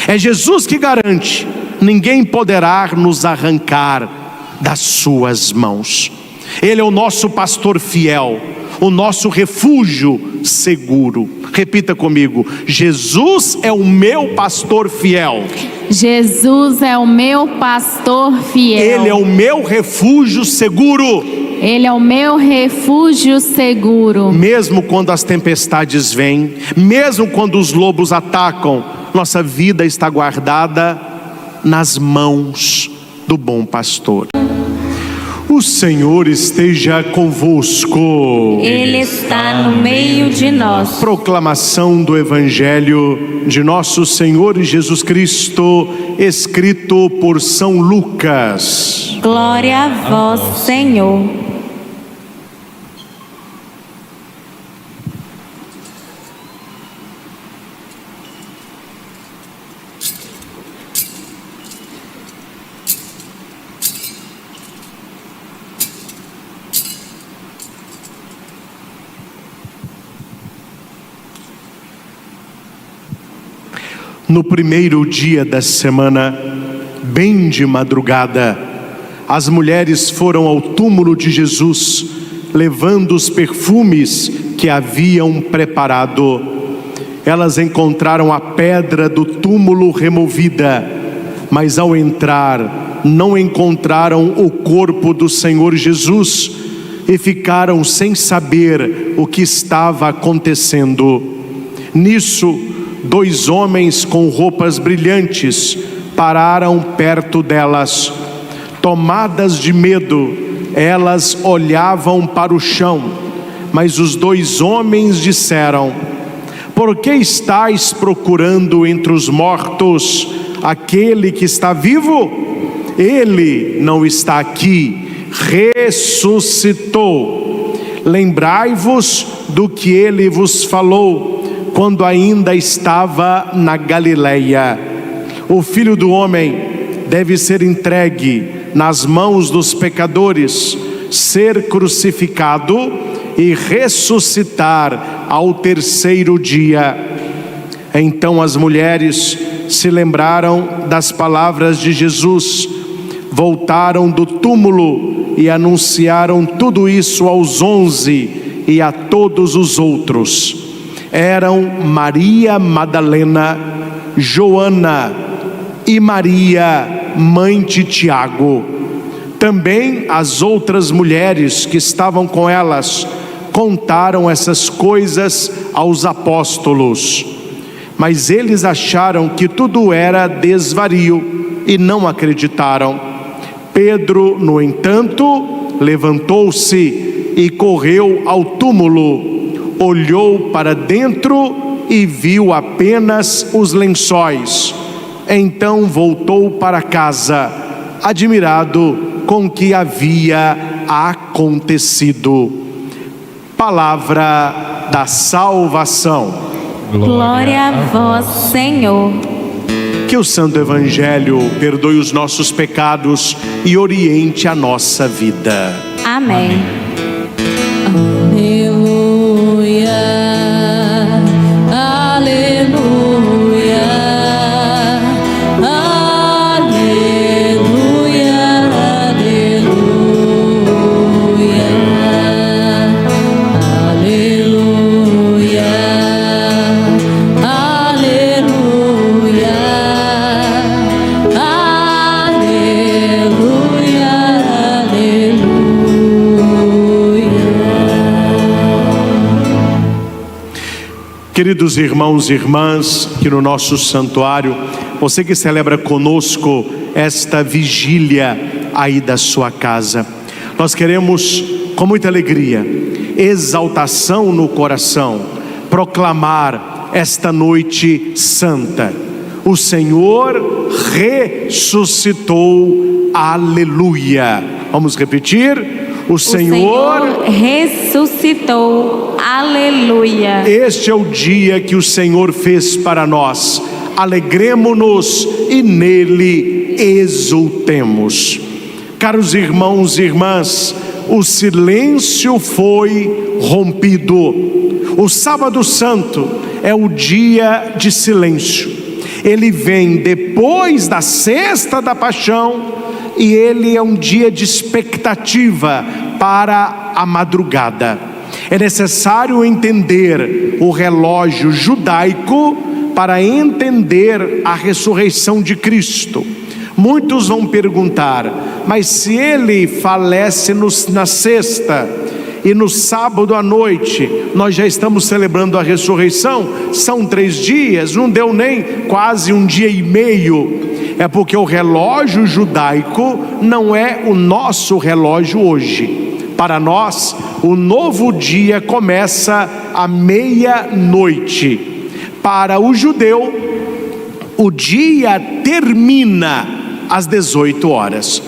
A: É Jesus que garante: ninguém poderá nos arrancar das suas mãos. Ele é o nosso pastor fiel, o nosso refúgio seguro. Repita comigo: Jesus é o meu pastor fiel.
B: Jesus é o meu pastor fiel.
A: Ele é o meu refúgio seguro.
B: Ele é o meu refúgio seguro.
A: Mesmo quando as tempestades vêm, mesmo quando os lobos atacam, nossa vida está guardada nas mãos do bom pastor. O Senhor esteja convosco.
C: Ele está no meio de nós.
A: Proclamação do Evangelho de nosso Senhor Jesus Cristo, escrito por São Lucas.
C: Glória a vós, Senhor.
A: No primeiro dia da semana, bem de madrugada, as mulheres foram ao túmulo de Jesus, levando os perfumes que haviam preparado. Elas encontraram a pedra do túmulo removida, mas ao entrar, não encontraram o corpo do Senhor Jesus e ficaram sem saber o que estava acontecendo. Nisso, 2 homens com roupas brilhantes pararam perto delas. Tomadas de medo, elas olhavam para o chão, mas os 2 homens disseram: por que estáis procurando entre os mortos aquele que está vivo? Ele não está aqui, ressuscitou. Lembrai-vos do que ele vos falou quando ainda estava na Galileia. O Filho do Homem deve ser entregue nas mãos dos pecadores, ser crucificado e ressuscitar ao 3º dia. Então as mulheres se lembraram das palavras de Jesus, voltaram do túmulo e anunciaram tudo isso aos 11 e a todos os outros. Eram Maria Madalena, Joana e Maria, mãe de Tiago. Também as outras mulheres que estavam com elas contaram essas coisas aos apóstolos. Mas eles acharam que tudo era desvario e não acreditaram. Pedro, no entanto, levantou-se e correu ao túmulo. Olhou para dentro e viu apenas os lençóis. Então voltou para casa, admirado com o que havia acontecido. Palavra da salvação.
C: Glória a vós, Senhor.
A: Que o Santo Evangelho perdoe os nossos pecados e oriente a nossa vida.
C: Amém.
A: Queridos irmãos e irmãs, que no nosso santuário, você que celebra conosco esta vigília aí da sua casa, nós queremos, com muita alegria, exaltação no coração, proclamar esta noite santa. O Senhor ressuscitou, aleluia. Vamos repetir? O Senhor
C: ressuscitou, aleluia.
A: Este é o dia que o Senhor fez para nós. Alegremo-nos e nele exultemos. Caros irmãos e irmãs, o silêncio foi rompido. O Sábado Santo é o dia de silêncio. Ele vem depois da sexta da Paixão e ele é um dia de expectativa para a madrugada. É necessário entender o relógio judaico para entender a ressurreição de Cristo. Muitos vão perguntar: mas se ele falece na sexta e no sábado à noite nós já estamos celebrando a ressurreição? São 3 dias, não deu nem quase 1 dia e meio. É porque o relógio judaico não é o nosso relógio hoje. Para nós, o novo dia começa à meia-noite. Para o judeu, o dia termina às 18 horas.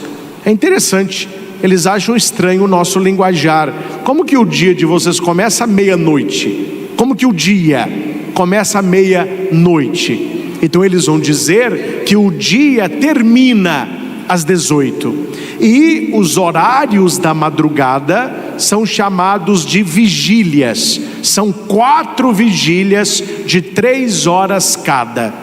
A: É interessante, eles acham estranho o nosso linguajar. Como que o dia de vocês começa à meia-noite? Como que o dia começa à meia-noite? Então eles vão dizer que o dia termina às 18. E os horários da madrugada são chamados de vigílias. São 4 vigílias de 3 horas cada.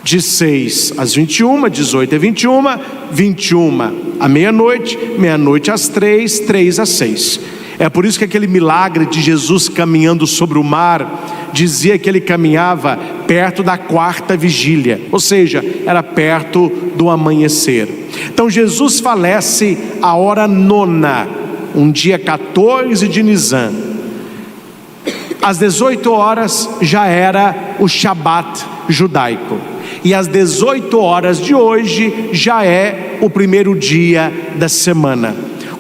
A: De 6 às 21, 18 às 21, 21 à meia-noite, meia-noite às 3, 3 às 6. É por isso que aquele milagre de Jesus caminhando sobre o mar dizia que ele caminhava perto da 4ª vigília, ou seja, era perto do amanhecer. Então Jesus falece a hora 9ª, um dia 14 de Nisan. Às 18 horas já era o Shabat judaico, e às 18 horas de hoje já é o primeiro dia da semana.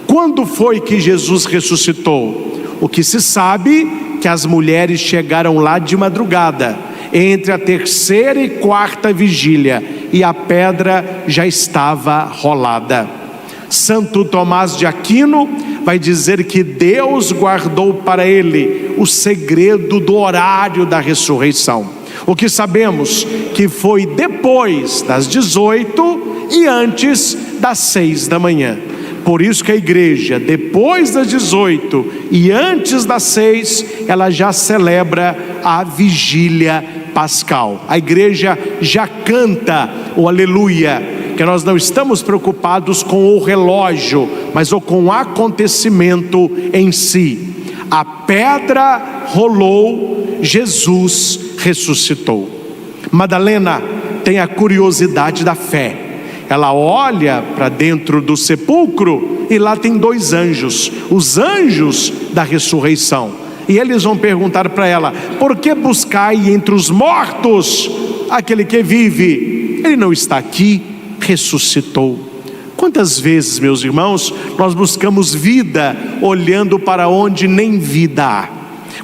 A: Quando foi que Jesus ressuscitou? O que se sabe que as mulheres chegaram lá de madrugada, entre a 3ª e 4ª vigília, e a pedra já estava rolada. Santo Tomás de Aquino vai dizer que Deus guardou para ele o segredo do horário da ressurreição. O que sabemos que foi depois das 18 e antes das 6 da manhã. Por isso que a igreja, depois das 18 e antes das 6, ela já celebra a vigília pascal. A igreja já canta o aleluia, que nós não estamos preocupados com o relógio, mas com o acontecimento em si. A pedra rolou, Jesus ressuscitou. Madalena tem a curiosidade da fé. Ela olha para dentro do sepulcro e lá tem 2 anjos, os anjos da ressurreição. E eles vão perguntar para ela: por que buscai entre os mortos aquele que vive? Ele não está aqui, ressuscitou. Quantas vezes, meus irmãos, nós buscamos vida olhando para onde nem vida há?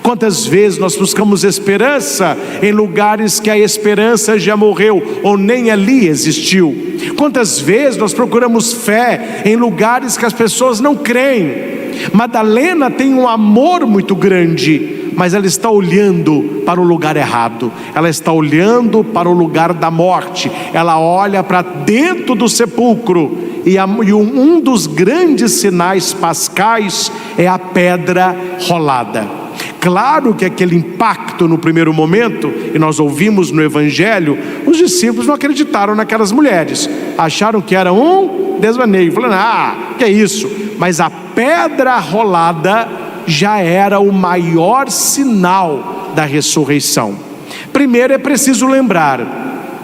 A: Quantas vezes nós buscamos esperança em lugares que a esperança já morreu ou nem ali existiu? Quantas vezes nós procuramos fé em lugares que as pessoas não creem? Madalena tem um amor muito grande, mas ela está olhando para o lugar errado. Ela está olhando para o lugar da morte. Ela olha para dentro do sepulcro e um dos grandes sinais pascais é a pedra rolada. Claro que aquele impacto no primeiro momento, e nós ouvimos no Evangelho, os discípulos não acreditaram naquelas mulheres, acharam que era um desvaneio, falando: que é isso? Mas a pedra rolada já era o maior sinal da ressurreição. Primeiro é preciso lembrar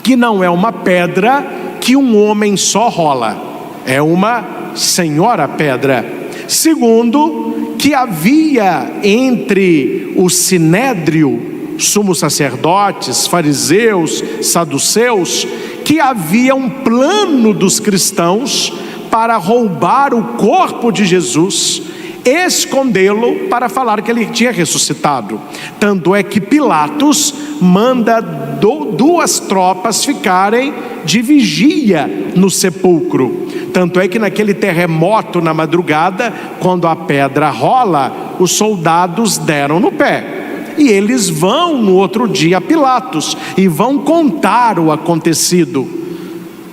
A: que não é uma pedra que um homem só rola, é uma senhora pedra. Segundo, que havia entre o sinédrio, sumos sacerdotes, fariseus, saduceus, que havia um plano dos cristãos para roubar o corpo de Jesus, escondê-lo para falar que ele tinha ressuscitado. Tanto é que Pilatos manda 2 tropas ficarem de vigia no sepulcro. Tanto é que naquele terremoto na madrugada, quando a pedra rola, os soldados deram no pé. E eles vão no outro dia a Pilatos e vão contar o acontecido.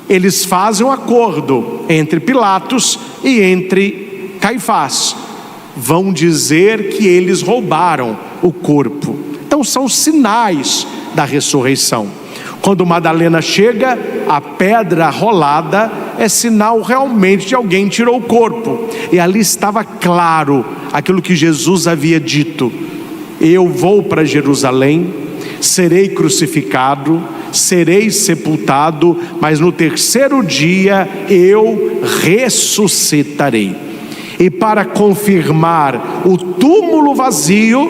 A: Eles fazem um acordo entre Pilatos e entre Caifás. Vão dizer que eles roubaram o corpo. Então são sinais da ressurreição. Quando Madalena chega, a pedra rolada é sinal realmente de alguém tirou o corpo. E ali estava claro aquilo que Jesus havia dito: eu vou para Jerusalém, serei crucificado, serei sepultado, mas no terceiro dia eu ressuscitarei. E para confirmar o túmulo vazio,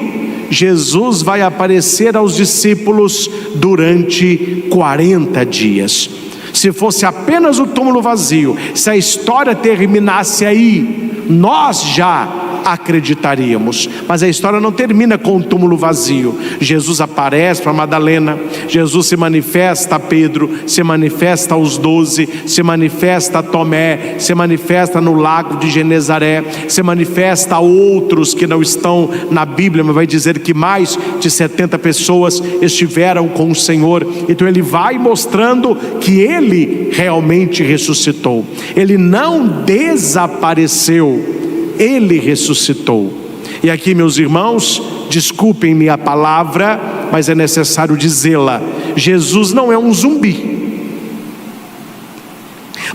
A: Jesus vai aparecer aos discípulos durante 40 dias. Se fosse apenas o túmulo vazio, se a história terminasse aí, nós já acreditaríamos. Mas a história não termina com o túmulo vazio. Jesus aparece para Madalena, Jesus se manifesta a Pedro, se manifesta aos 12, se manifesta a Tomé, se manifesta no lago de Genezaré, se manifesta a outros que não estão na Bíblia, mas vai dizer que mais de 70 pessoas estiveram com o Senhor. Então ele vai mostrando que ele realmente ressuscitou. Ele não desapareceu, ele ressuscitou. E aqui, meus irmãos, desculpem-me a palavra, mas é necessário dizê-la: Jesus não é um zumbi.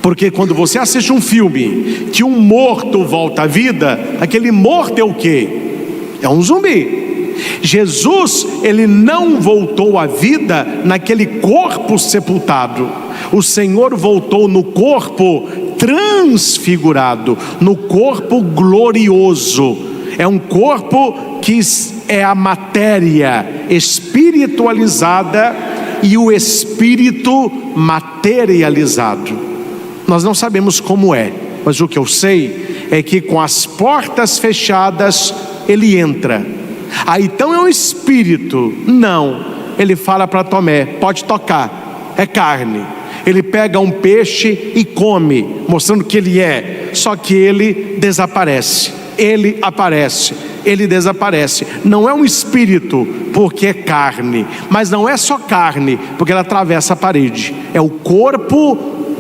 A: Porque quando você assiste um filme que um morto volta à vida, aquele morto é o quê? É um zumbi. Jesus, ele não voltou à vida naquele corpo sepultado. O Senhor voltou no corpo transfigurado, no corpo glorioso. É um corpo que é a matéria espiritualizada e o espírito materializado. Nós não sabemos como é, mas o que eu sei é que com as portas fechadas ele entra. Aí então é um espírito? Não. Ele fala para Tomé: pode tocar, é carne. Ele pega um peixe e come, mostrando que ele é. Só que ele desaparece. Ele aparece, ele desaparece. Não é um espírito, porque é carne. Mas não é só carne, porque ela atravessa a parede. É o corpo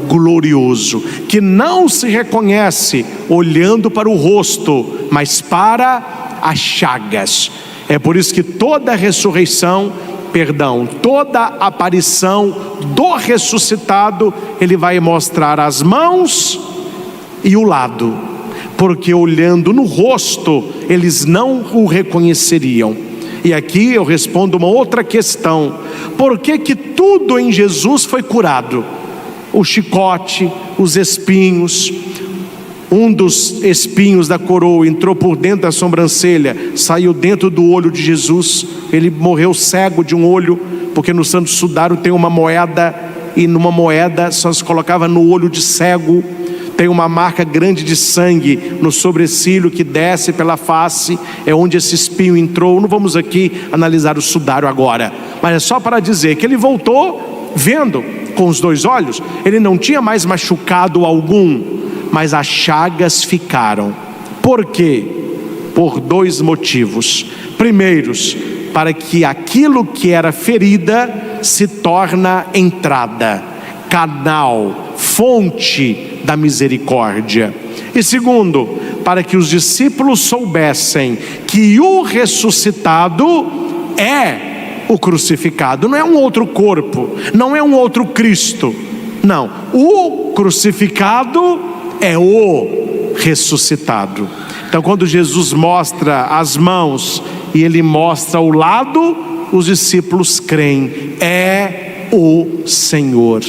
A: glorioso, que não se reconhece olhando para o rosto, mas para as chagas. É por isso que toda aparição do ressuscitado, ele vai mostrar as mãos e o lado, porque olhando no rosto, eles não o reconheceriam. E aqui eu respondo uma outra questão: por que que tudo em Jesus foi curado? O chicote, os espinhos, um dos espinhos da coroa entrou por dentro da sobrancelha, saiu dentro do olho de Jesus. Ele morreu cego de um olho, porque no Santo Sudário tem uma moeda, e numa moeda só se colocava no olho de cego. Tem uma marca grande de sangue no sobrecílio que desce pela face, é onde esse espinho entrou. Não vamos aqui analisar o sudário agora, mas é só para dizer que ele voltou vendo com os dois olhos. Ele não tinha mais machucado algum, mas as chagas ficaram. Por quê? Por dois motivos. Primeiros, para que aquilo que era ferida se torna entrada, canal, fonte da misericórdia. E segundo, para que os discípulos soubessem que o ressuscitado é o crucificado. Não é um outro corpo, não é um outro Cristo. Não, o crucificado é o ressuscitado. Então quando Jesus mostra as mãos e ele mostra o lado, os discípulos creem: é o Senhor.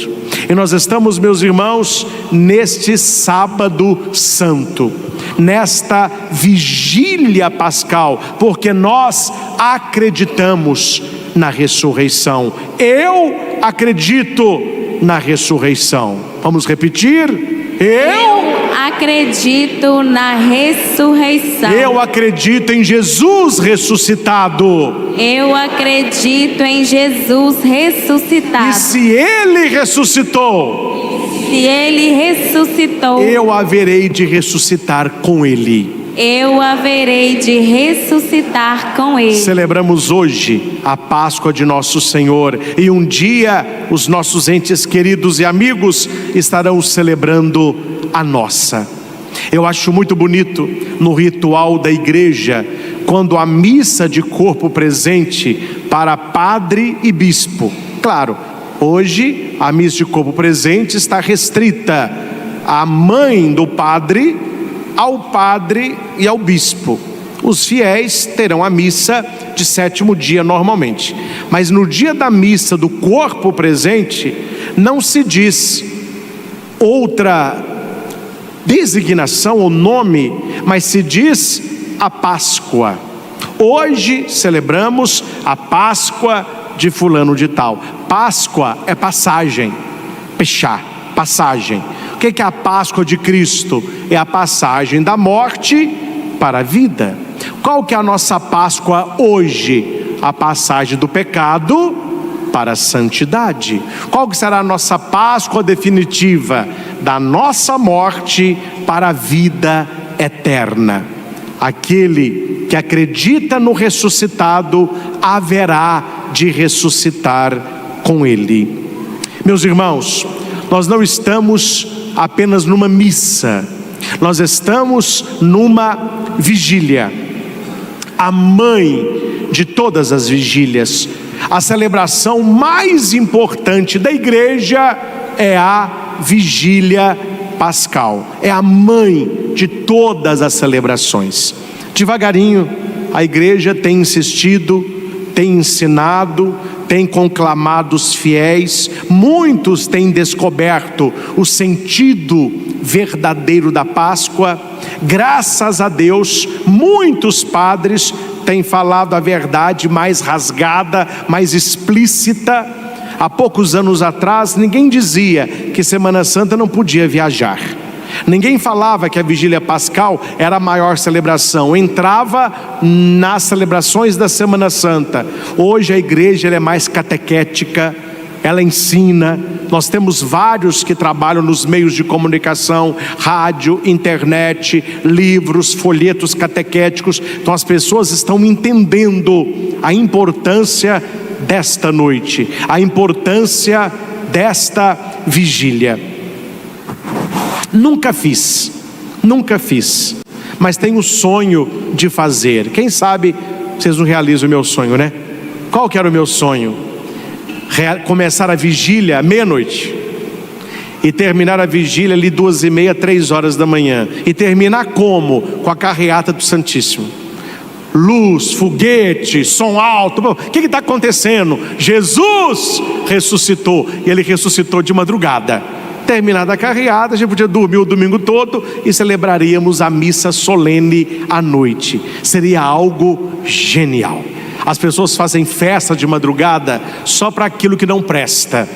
A: E nós estamos, meus irmãos, neste sábado santo, nesta vigília pascal, porque nós acreditamos na ressurreição. Eu acredito na ressurreição. Vamos repetir? Eu
C: acredito na ressurreição.
A: Eu acredito em Jesus ressuscitado.
C: Eu acredito em Jesus ressuscitado.
A: E se Ele ressuscitou,
C: se Ele ressuscitou,
A: eu haverei de ressuscitar com Ele.
C: Eu haverei de ressuscitar com Ele.
A: Celebramos hoje a Páscoa de nosso Senhor, e um dia os nossos entes queridos e amigos estarão celebrando a nossa. Eu acho muito bonito no ritual da igreja, quando a missa de corpo presente para padre e bispo. Claro, hoje a missa de corpo presente está restrita a mãe do padre, ao padre e ao bispo. Os fiéis terão a missa de 7º dia normalmente, mas no dia da missa do corpo presente, não se diz outra designação ou nome, mas se diz a Páscoa. Hoje celebramos a Páscoa de fulano de tal. Páscoa é passagem, pechá, passagem. O que é a Páscoa de Cristo? É a passagem da morte para a vida. Qual que é a nossa Páscoa hoje? A passagem do pecado para a santidade. Qual que será a nossa Páscoa definitiva? Da nossa morte para a vida eterna. Aquele que acredita no ressuscitado haverá de ressuscitar com ele. Meus irmãos, nós não estamos apenas numa missa, nós estamos numa vigília, a mãe de todas as vigílias. A celebração mais importante da igreja é a vigília pascal, é a mãe de todas as celebrações. Devagarinho, a igreja tem insistido, tem ensinado, tem conclamado os fiéis, muitos têm descoberto o sentido verdadeiro da Páscoa. Graças a Deus, muitos padres têm falado a verdade mais rasgada, mais explícita. Há poucos anos atrás, ninguém dizia que Semana Santa não podia viajar. Ninguém falava que a vigília pascal era a maior celebração, entrava nas celebrações da Semana Santa. Hoje a igreja é mais catequética, ela ensina. Nós temos vários que trabalham nos meios de comunicação, rádio, internet, livros, folhetos catequéticos. Então as pessoas estão entendendo a importância desta noite, a importância desta vigília. Nunca fiz, mas tenho o sonho de fazer. Quem sabe vocês não realizam o meu sonho, né? Qual que era o meu sonho? Começar a vigília à meia-noite e terminar a vigília ali 2h30, 3h da manhã. E terminar como? Com a carreata do Santíssimo. Luz, foguete, som alto. O que está acontecendo? Jesus ressuscitou, e ele ressuscitou de madrugada. Terminada a carreata, a gente podia dormir o domingo todo e celebraríamos a missa solene à noite. Seria algo genial. As pessoas fazem festa de madrugada só para aquilo que não presta,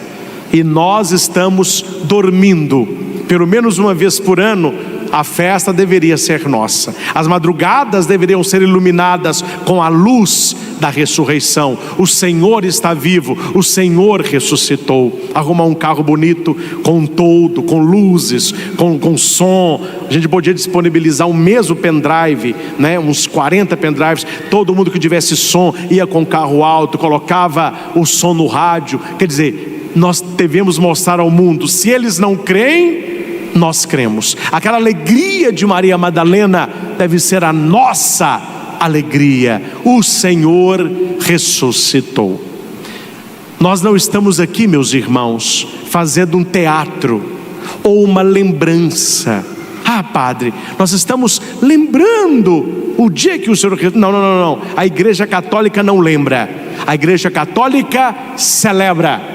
A: e nós estamos dormindo. Pelo menos uma vez por ano a festa deveria ser nossa. As madrugadas deveriam ser iluminadas com a luz da ressurreição. O Senhor está vivo, o Senhor ressuscitou. Arrumar um carro bonito, com toldo, com luzes, com som. A gente podia disponibilizar um mesmo pendrive, né? Uns 40 pendrives. Todo mundo que tivesse som ia com carro alto, colocava o som no rádio. Quer dizer, nós devemos mostrar ao mundo: se eles não creem, nós cremos. Aquela alegria de Maria Madalena deve ser a nossa alegria. O Senhor ressuscitou. Nós não estamos aqui, meus irmãos, fazendo um teatro ou uma lembrança. Ah, padre, nós estamos lembrando o dia que o Senhor... Não. A Igreja Católica não lembra. A Igreja Católica celebra.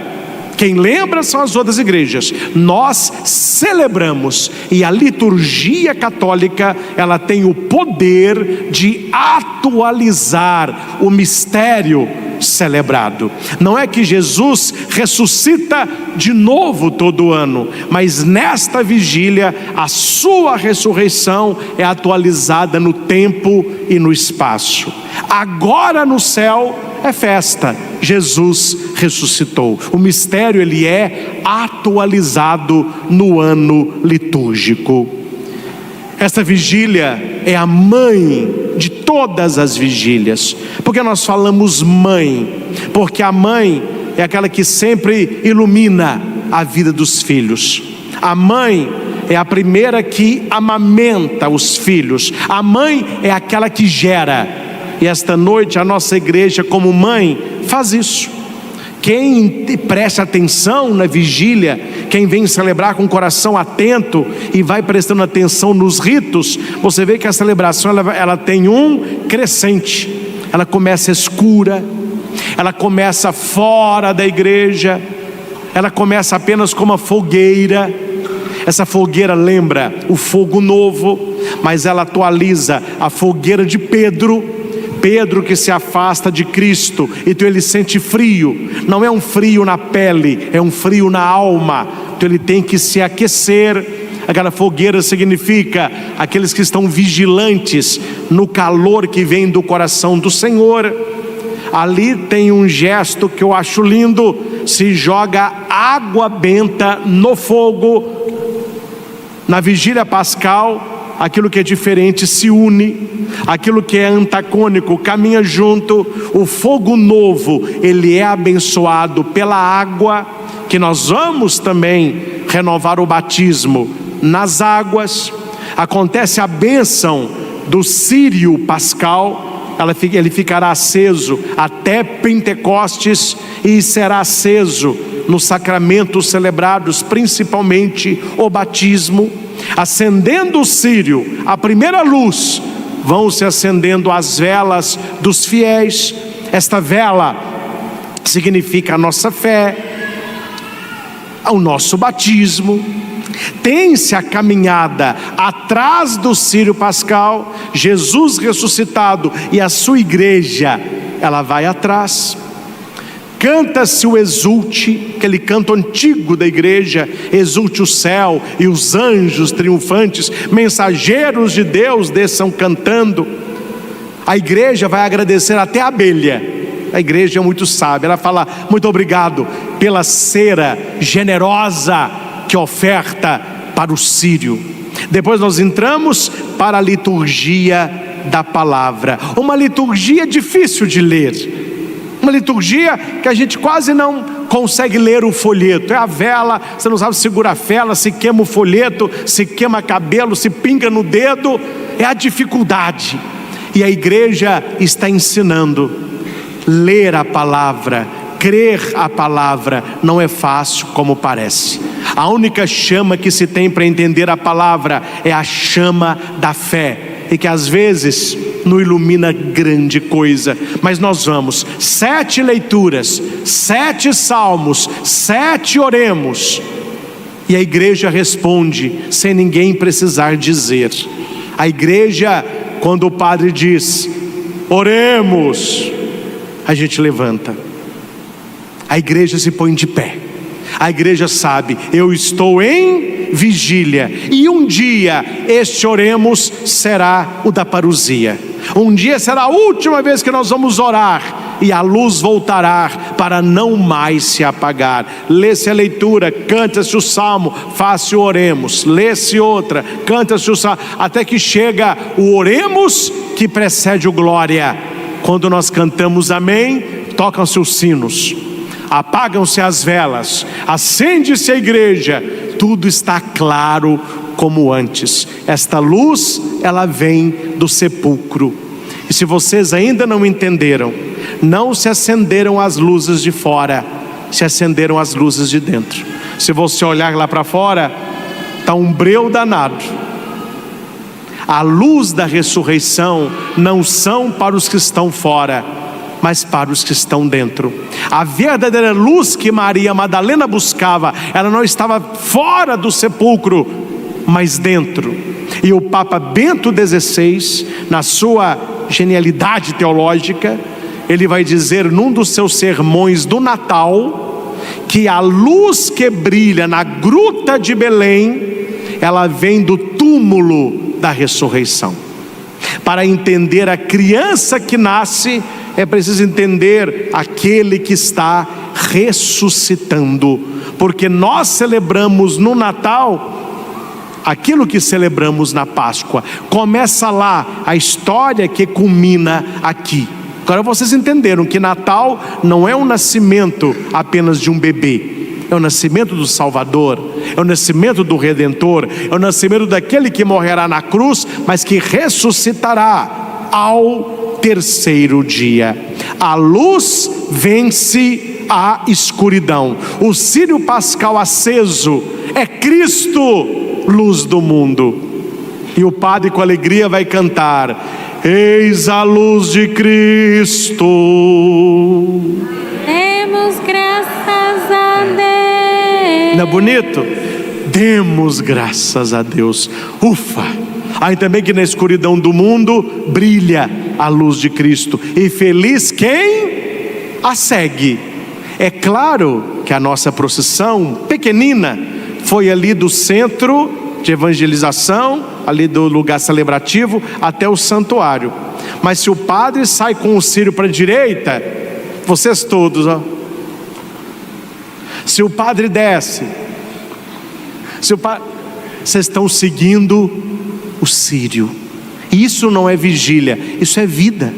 A: Quem lembra são as outras igrejas. Nós celebramos. E a liturgia católica, ela tem o poder de atualizar o mistério celebrado. Não é que Jesus ressuscita de novo todo ano, mas nesta vigília a sua ressurreição é atualizada no tempo e no espaço. Agora no céu é festa. Jesus ressuscitou. O mistério, ele é atualizado no ano litúrgico. Esta vigília é a mãe de todas as vigílias. Por que nós falamos mãe? Porque a mãe é aquela que sempre ilumina a vida dos filhos. A mãe é a primeira que amamenta os filhos. A mãe é aquela que gera. E esta noite a nossa igreja, como mãe, faz isso. Quem presta atenção na vigília, quem vem celebrar com o coração atento e vai prestando atenção nos ritos, você vê que a celebração ela tem um crescente. Ela começa escura, ela começa fora da igreja, ela começa apenas com uma fogueira. Essa fogueira lembra o fogo novo, mas ela atualiza a fogueira de Pedro que se afasta de Cristo, então ele sente frio. Não é um frio na pele, é um frio na alma. Então ele tem que se aquecer. Aquela fogueira significa aqueles que estão vigilantes no calor que vem do coração do Senhor. Ali tem um gesto que eu acho lindo: se joga água benta no fogo. Na vigília pascal, aquilo que é diferente se une, aquilo que é antagônico caminha junto. O fogo novo, ele é abençoado pela água, que nós vamos também renovar o batismo nas águas. Acontece a bênção do círio pascal, ele ficará aceso até Pentecostes e será aceso nos sacramentos celebrados, principalmente o batismo. Acendendo o círio, a primeira luz, vão se acendendo as velas dos fiéis. Esta vela significa a nossa fé, o nosso batismo. Tem-se a caminhada atrás do círio pascal, Jesus ressuscitado e a sua igreja, ela vai atrás. Canta-se o exulte, aquele canto antigo da igreja: exulte o céu e os anjos triunfantes, mensageiros de Deus desçam cantando. A igreja vai agradecer até a abelha. A igreja é muito sábia, ela fala: muito obrigado pela cera generosa que oferta para o círio. Depois nós entramos para a liturgia da palavra, uma liturgia difícil de ler, uma liturgia que a gente quase não consegue ler o folheto. É a vela, você não sabe segurar a vela, se queima o folheto, se queima cabelo, se pinga no dedo, é a dificuldade. E a igreja está ensinando: ler a palavra, crer a palavra não é fácil como parece. A única chama que se tem para entender a palavra é a chama da fé, e que às vezes não ilumina grande coisa, mas nós vamos 7 leituras, 7 salmos, 7 oremos, e a igreja responde sem ninguém precisar dizer. A igreja, quando o padre diz oremos, a gente levanta, a igreja se põe de pé. A igreja sabe: eu estou em vigília, e um dia este oremos será o da parousia. Um dia será a última vez que nós vamos orar, e a luz voltará para não mais se apagar. Lê-se a leitura, canta-se o salmo, faz-se o oremos, lê-se outra, canta-se o salmo, até que chega o oremos que precede o glória. Quando nós cantamos amém, tocam-se os sinos, apagam-se as velas, acende-se a igreja, tudo está claro como antes. Esta luz, ela vem do sepulcro. E se vocês ainda não entenderam, não se acenderam as luzes de fora, se acenderam as luzes de dentro. Se você olhar lá para fora, está um breu danado. A luz da ressurreição não são para os que estão fora, mas para os que estão dentro. A verdadeira luz que Maria Madalena buscava, ela não estava fora do sepulcro, mas dentro. E o Papa Bento XVI, na sua genialidade teológica, ele vai dizer num dos seus sermões do Natal, que a luz que brilha na gruta de Belém, ela vem do túmulo da ressurreição. Para entender a criança que nasce, é preciso entender aquele que está ressuscitando, porque nós celebramos no Natal aquilo que celebramos na Páscoa. Começa lá a história que culmina aqui. Agora vocês entenderam que Natal não é um nascimento apenas de um bebê, é o nascimento do Salvador, é o nascimento do Redentor, é o nascimento daquele que morrerá na cruz, mas que ressuscitará ao terceiro dia. A luz vence há escuridão. O círio pascal aceso é Cristo, luz do mundo. E o padre com alegria vai cantar: eis a luz de Cristo.
C: Demos graças a Deus.
A: Não é bonito? Demos graças a Deus. Ufa! Aí também que na escuridão do mundo brilha a luz de Cristo. E feliz quem a segue. É claro que a nossa procissão pequenina foi ali do centro de evangelização, ali do lugar celebrativo até o santuário. Mas se o padre sai com o círio para a direita, vocês todos, ó. Se o padre desce, vocês estão seguindo o círio. Isso não é vigília, isso é vida.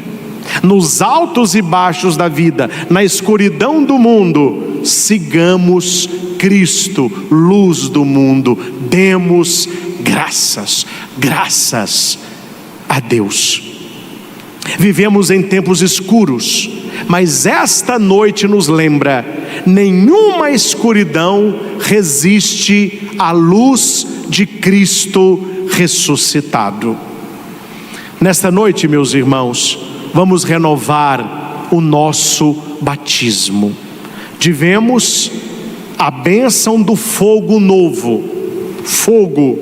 A: Nos altos e baixos da vida, na escuridão do mundo, sigamos Cristo, luz do mundo. Demos graças a Deus. Vivemos em tempos escuros, mas esta noite nos lembra: nenhuma escuridão resiste à luz de Cristo ressuscitado. Nesta noite, meus irmãos, vamos renovar o nosso batismo. Tivemos a bênção do fogo novo, fogo.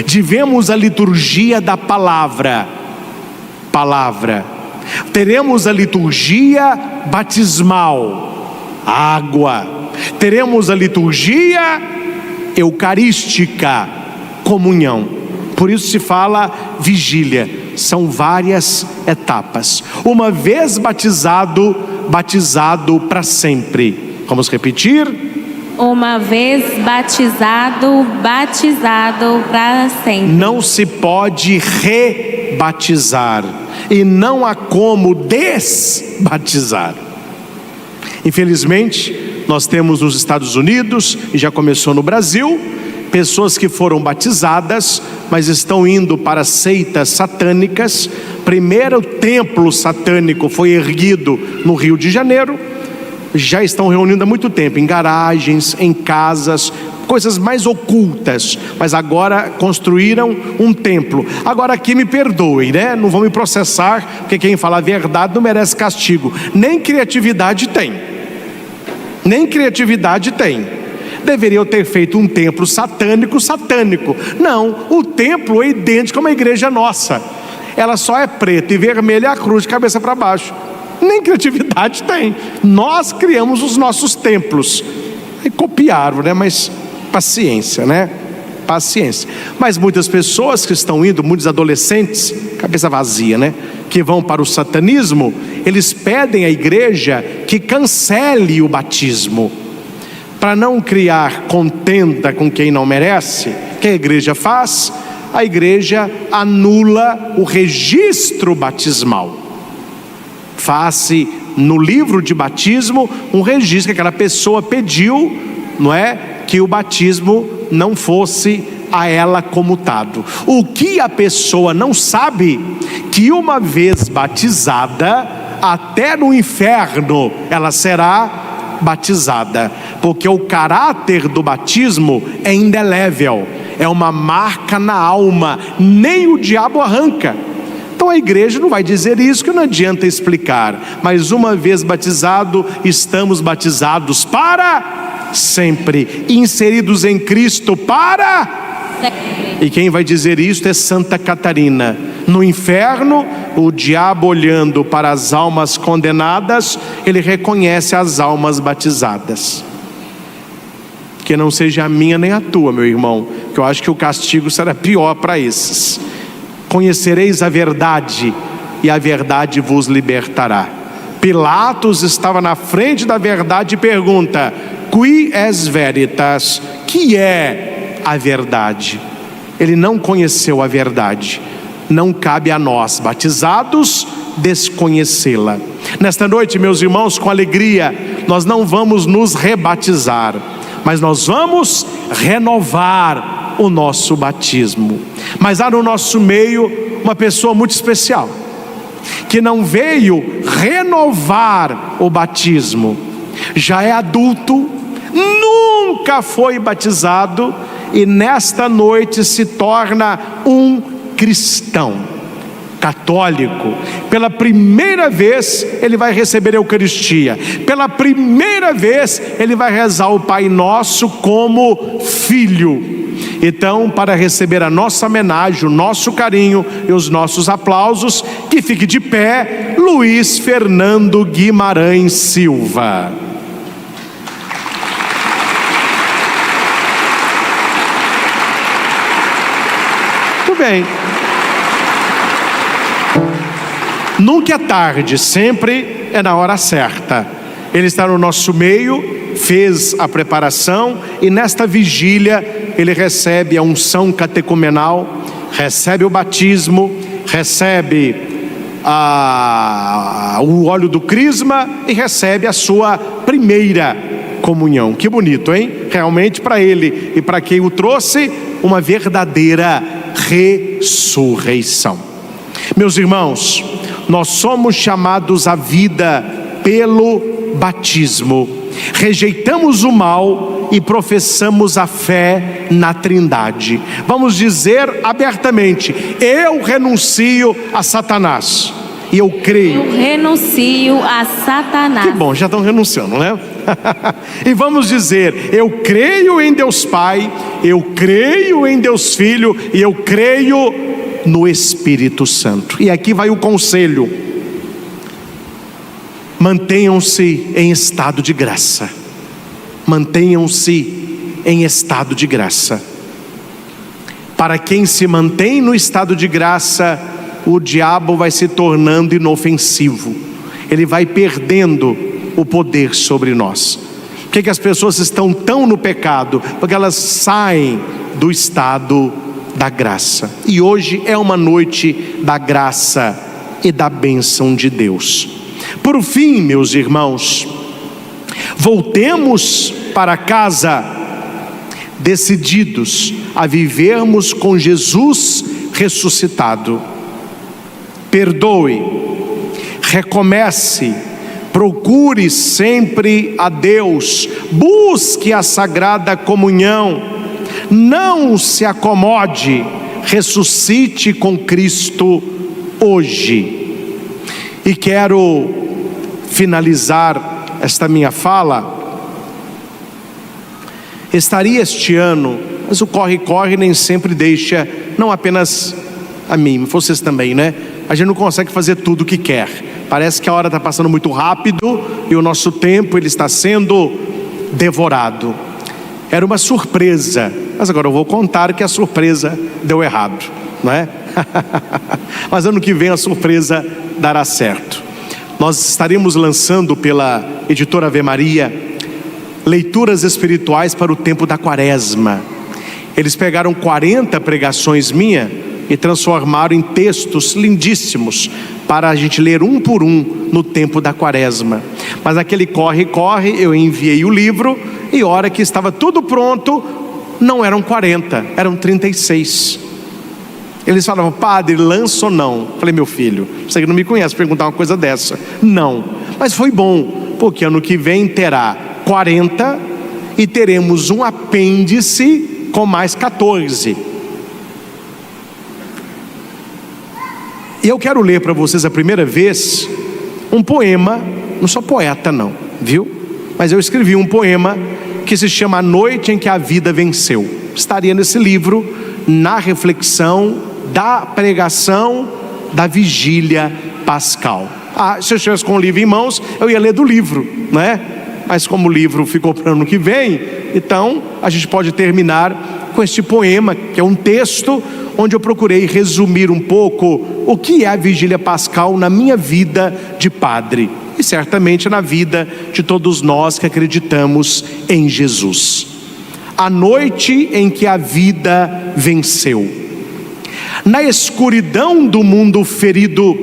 A: Tivemos a liturgia da palavra. Teremos a liturgia batismal, água. Teremos a liturgia eucarística, comunhão. Por isso se fala vigília. São várias etapas. Uma vez batizado, batizado para sempre. Vamos repetir?
C: Uma vez batizado, batizado para sempre.
A: Não se pode rebatizar. E não há como desbatizar. Infelizmente, nós temos nos Estados Unidos, e já começou no Brasil, pessoas que foram batizadas, mas estão indo para seitas satânicas. Primeiro templo satânico foi erguido no Rio de Janeiro. Já estão reunindo há muito tempo, em garagens, em casas, coisas mais ocultas, mas agora construíram um templo. Agora aqui me perdoem, né? Não vão me processar, porque quem fala a verdade não merece castigo. Nem criatividade tem. Deveriam ter feito um templo satânico. Não, o templo é idêntico a uma igreja nossa. Ela só é preta e vermelha, a cruz de cabeça para baixo. Nem criatividade tem. Nós criamos os nossos templos. E copiaram, né? Mas paciência, né? Paciência. Mas muitas pessoas que estão indo, muitos adolescentes, cabeça vazia, né? Que vão para o satanismo, eles pedem à igreja que cancele o batismo. Para não criar contenda com quem não merece, o que a igreja faz? A igreja anula o registro batismal. Faz-se no livro de batismo um registro que aquela pessoa pediu, não é? Que o batismo não fosse a ela comutado. O que a pessoa não sabe, que uma vez batizada, até no inferno ela será batizada, porque o caráter do batismo é indelével, é uma marca na alma, nem o diabo arranca. Então a igreja não vai dizer isso, que não adianta explicar. Mas uma vez batizado, estamos batizados para sempre, inseridos em Cristo para sempre. E quem vai dizer isso é Santa Catarina. No inferno, o diabo olhando para as almas condenadas, ele reconhece as almas batizadas. Que não seja a minha nem a tua, meu irmão, que eu acho que o castigo será pior para esses. Conhecereis a verdade, e a verdade vos libertará. Pilatos estava na frente da verdade e pergunta: qui es veritas? Que é a verdade? Ele não conheceu a verdade. Não cabe a nós, batizados, desconhecê-la. Nesta noite, meus irmãos, com alegria, nós não vamos nos rebatizar, mas nós vamos renovar o nosso batismo. Mas há no nosso meio uma pessoa muito especial, que não veio renovar o batismo, já é adulto, nunca foi batizado e nesta noite se torna um cristão católico. Pela primeira vez ele vai receber a Eucaristia, pela primeira vez ele vai rezar o Pai Nosso como filho. Então, para receber a nossa homenagem, o nosso carinho e os nossos aplausos, que fique de pé Luiz Fernando Guimarães Silva. Muito bem. Nunca é tarde, sempre é na hora certa. Ele está no nosso meio, fez a preparação e nesta vigília ele recebe a unção catecumenal, recebe o batismo, recebe o óleo do crisma e recebe a sua primeira comunhão. Que bonito, hein? Realmente para ele e para quem o trouxe, uma verdadeira ressurreição. Meus irmãos, nós somos chamados à vida pelo batismo. Rejeitamos o mal e professamos a fé na Trindade. Vamos dizer abertamente: eu renuncio a Satanás e eu creio.
C: Eu renuncio a Satanás.
A: Que bom, já estão renunciando, né? E vamos dizer: eu creio em Deus Pai, eu creio em Deus Filho e eu creio no Espírito Santo. E aqui vai o conselho: mantenham-se em estado de graça. Mantenham-se em estado de graça. Para quem se mantém no estado de graça, o diabo vai se tornando inofensivo. Ele vai perdendo o poder sobre nós. Por que as pessoas estão tão no pecado? Porque elas saem do estado da graça. E hoje é uma noite da graça e da bênção de Deus. Por fim, meus irmãos, voltemos para casa decididos a vivermos com Jesus ressuscitado. Perdoe, recomece, procure sempre a Deus, busque a sagrada comunhão. Não se acomode, ressuscite com Cristo hoje. E quero finalizar esta minha fala. Estaria este ano, mas o corre-corre nem sempre deixa, não apenas a mim, vocês também, né? A gente não consegue fazer tudo o que quer. Parece que a hora está passando muito rápido e o nosso tempo ele está sendo devorado. Era uma surpresa, mas agora eu vou contar que a surpresa deu errado, não é? Mas ano que vem a surpresa dará certo. Nós estaremos lançando pela editora Ave Maria leituras espirituais para o tempo da Quaresma. Eles pegaram 40 pregações minhas e transformaram em textos lindíssimos para a gente ler um por um no tempo da Quaresma. Mas aquele corre-corre, eu enviei o livro e a hora que estava tudo pronto, não eram 40, eram 36. Eles falavam: padre, lança ou não? Falei: meu filho, você que não me conhece perguntar uma coisa dessa. Não, mas foi bom, porque ano que vem terá 40 e teremos um apêndice com mais 14. E eu quero ler para vocês a primeira vez um poema. Não sou poeta não, viu? Mas eu escrevi um poema que se chama A Noite em que a Vida Venceu. Estaria nesse livro, na reflexão da pregação da vigília pascal. Se eu estivesse com o livro em mãos, eu ia ler do livro, né? Mas como o livro ficou para o ano que vem, então a gente pode terminar com este poema, que é um texto onde eu procurei resumir um pouco o que é a vigília pascal na minha vida de padre e certamente na vida de todos nós que acreditamos em Jesus. A noite em que a vida venceu. Na escuridão do mundo ferido,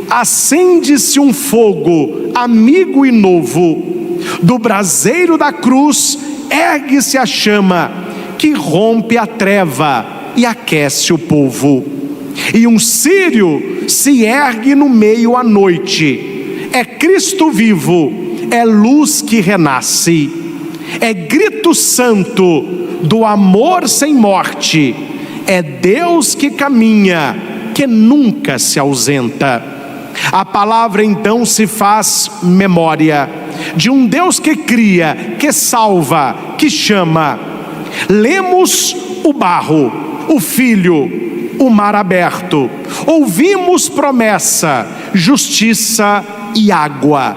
A: acende-se um fogo amigo e novo. Do braseiro da cruz ergue-se a chama que rompe a treva e aquece o povo. E um círio se ergue no meio à noite. É Cristo vivo é luz que renasce, é grito santo do amor sem morte, é Deus que caminha, que nunca se ausenta. A palavra então se faz memória de um Deus que cria, que salva, que chama. Lemos o barro, o filho, o mar aberto, ouvimos promessa, justiça e água.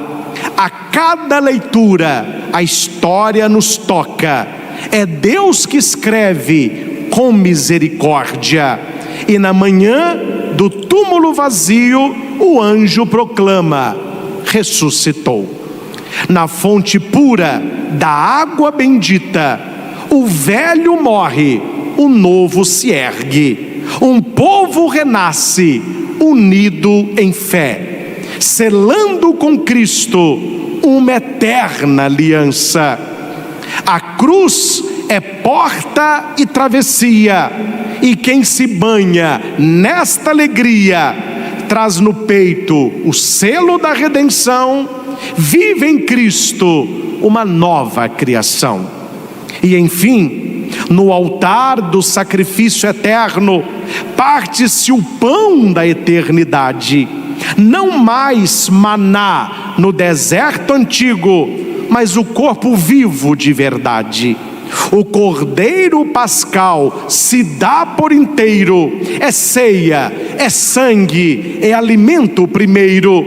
A: A cada leitura a história nos toca, é Deus que escreve com misericórdia. E na manhã do túmulo vazio o anjo proclama: ressuscitou. Na fonte pura da água bendita, o velho morre, o novo se ergue. Um povo renasce, unido em fé, selando com Cristo uma eterna aliança. A cruz é porta e travessia, e quem se banha nesta alegria traz no peito o selo da redenção, vive em Cristo uma nova criação. E enfim, no altar do sacrifício eterno, parte-se o pão da eternidade. Não mais maná no deserto antigo, mas o corpo vivo de verdade. O cordeiro pascal se dá por inteiro, é ceia, é sangue, é alimento primeiro.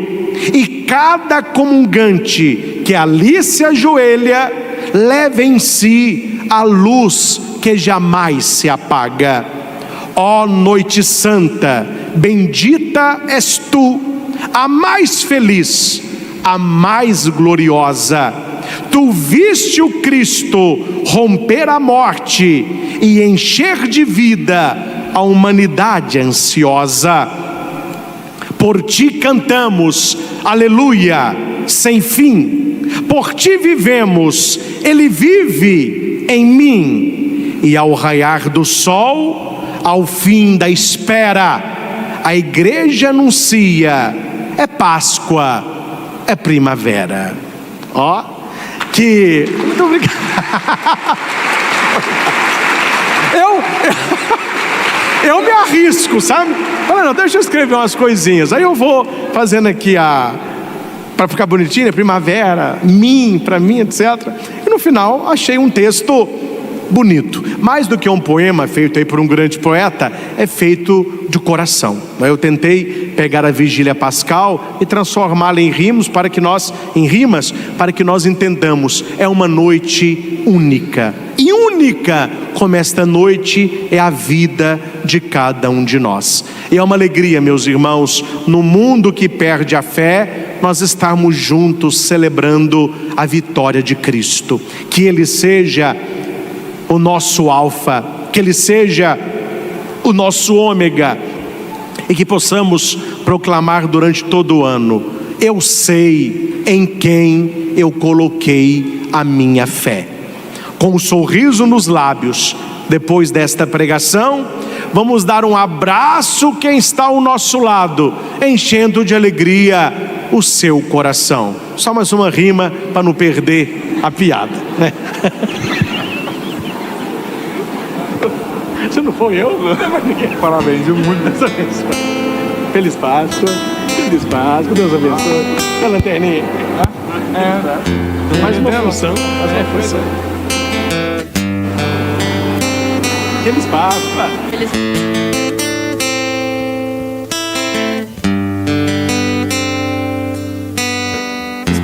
A: E cada comungante que ali se ajoelha, leva em si a luz que jamais se apaga. Ó noite santa, bendita és tu, a mais feliz, a mais gloriosa. Tu viste o Cristo romper a morte e encher de vida a humanidade ansiosa. Por ti cantamos, aleluia, sem fim. Por ti vivemos, Ele vive em mim. E ao raiar do sol, ao fim da espera, a igreja anuncia: é Páscoa, é primavera. Ó, que... Muito obrigado. Eu me arrisco, sabe? Fala, não, deixa eu escrever umas coisinhas. Aí eu vou fazendo aqui para ficar bonitinho, primavera, para mim, etc. E no final achei um texto bonito. Mais do que um poema feito aí por um grande poeta, é feito de coração. Eu tentei pegar a vigília pascal e transformá-la em rimas para que nós entendamos. É uma noite única. E única como esta noite é a vida de cada um de nós. E é uma alegria, meus irmãos, no mundo que perde a fé, nós estarmos juntos celebrando a vitória de Cristo. Que Ele seja o nosso alfa, que Ele seja o nosso ômega, e que possamos proclamar durante todo o ano: eu sei em quem eu coloquei a minha fé. Com um sorriso nos lábios, depois desta pregação, vamos dar um abraço quem está ao nosso lado, enchendo de alegria o seu coração. Só mais uma rima para não perder a piada, né? Se não foi eu, parabéns, muito dessa vez. Feliz Páscoa, Deus abençoe. A lanterninha. Mais uma função. Feliz Páscoa. Feliz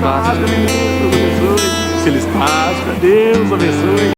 A: Páscoa, Deus abençoe. Feliz Páscoa, Deus abençoe.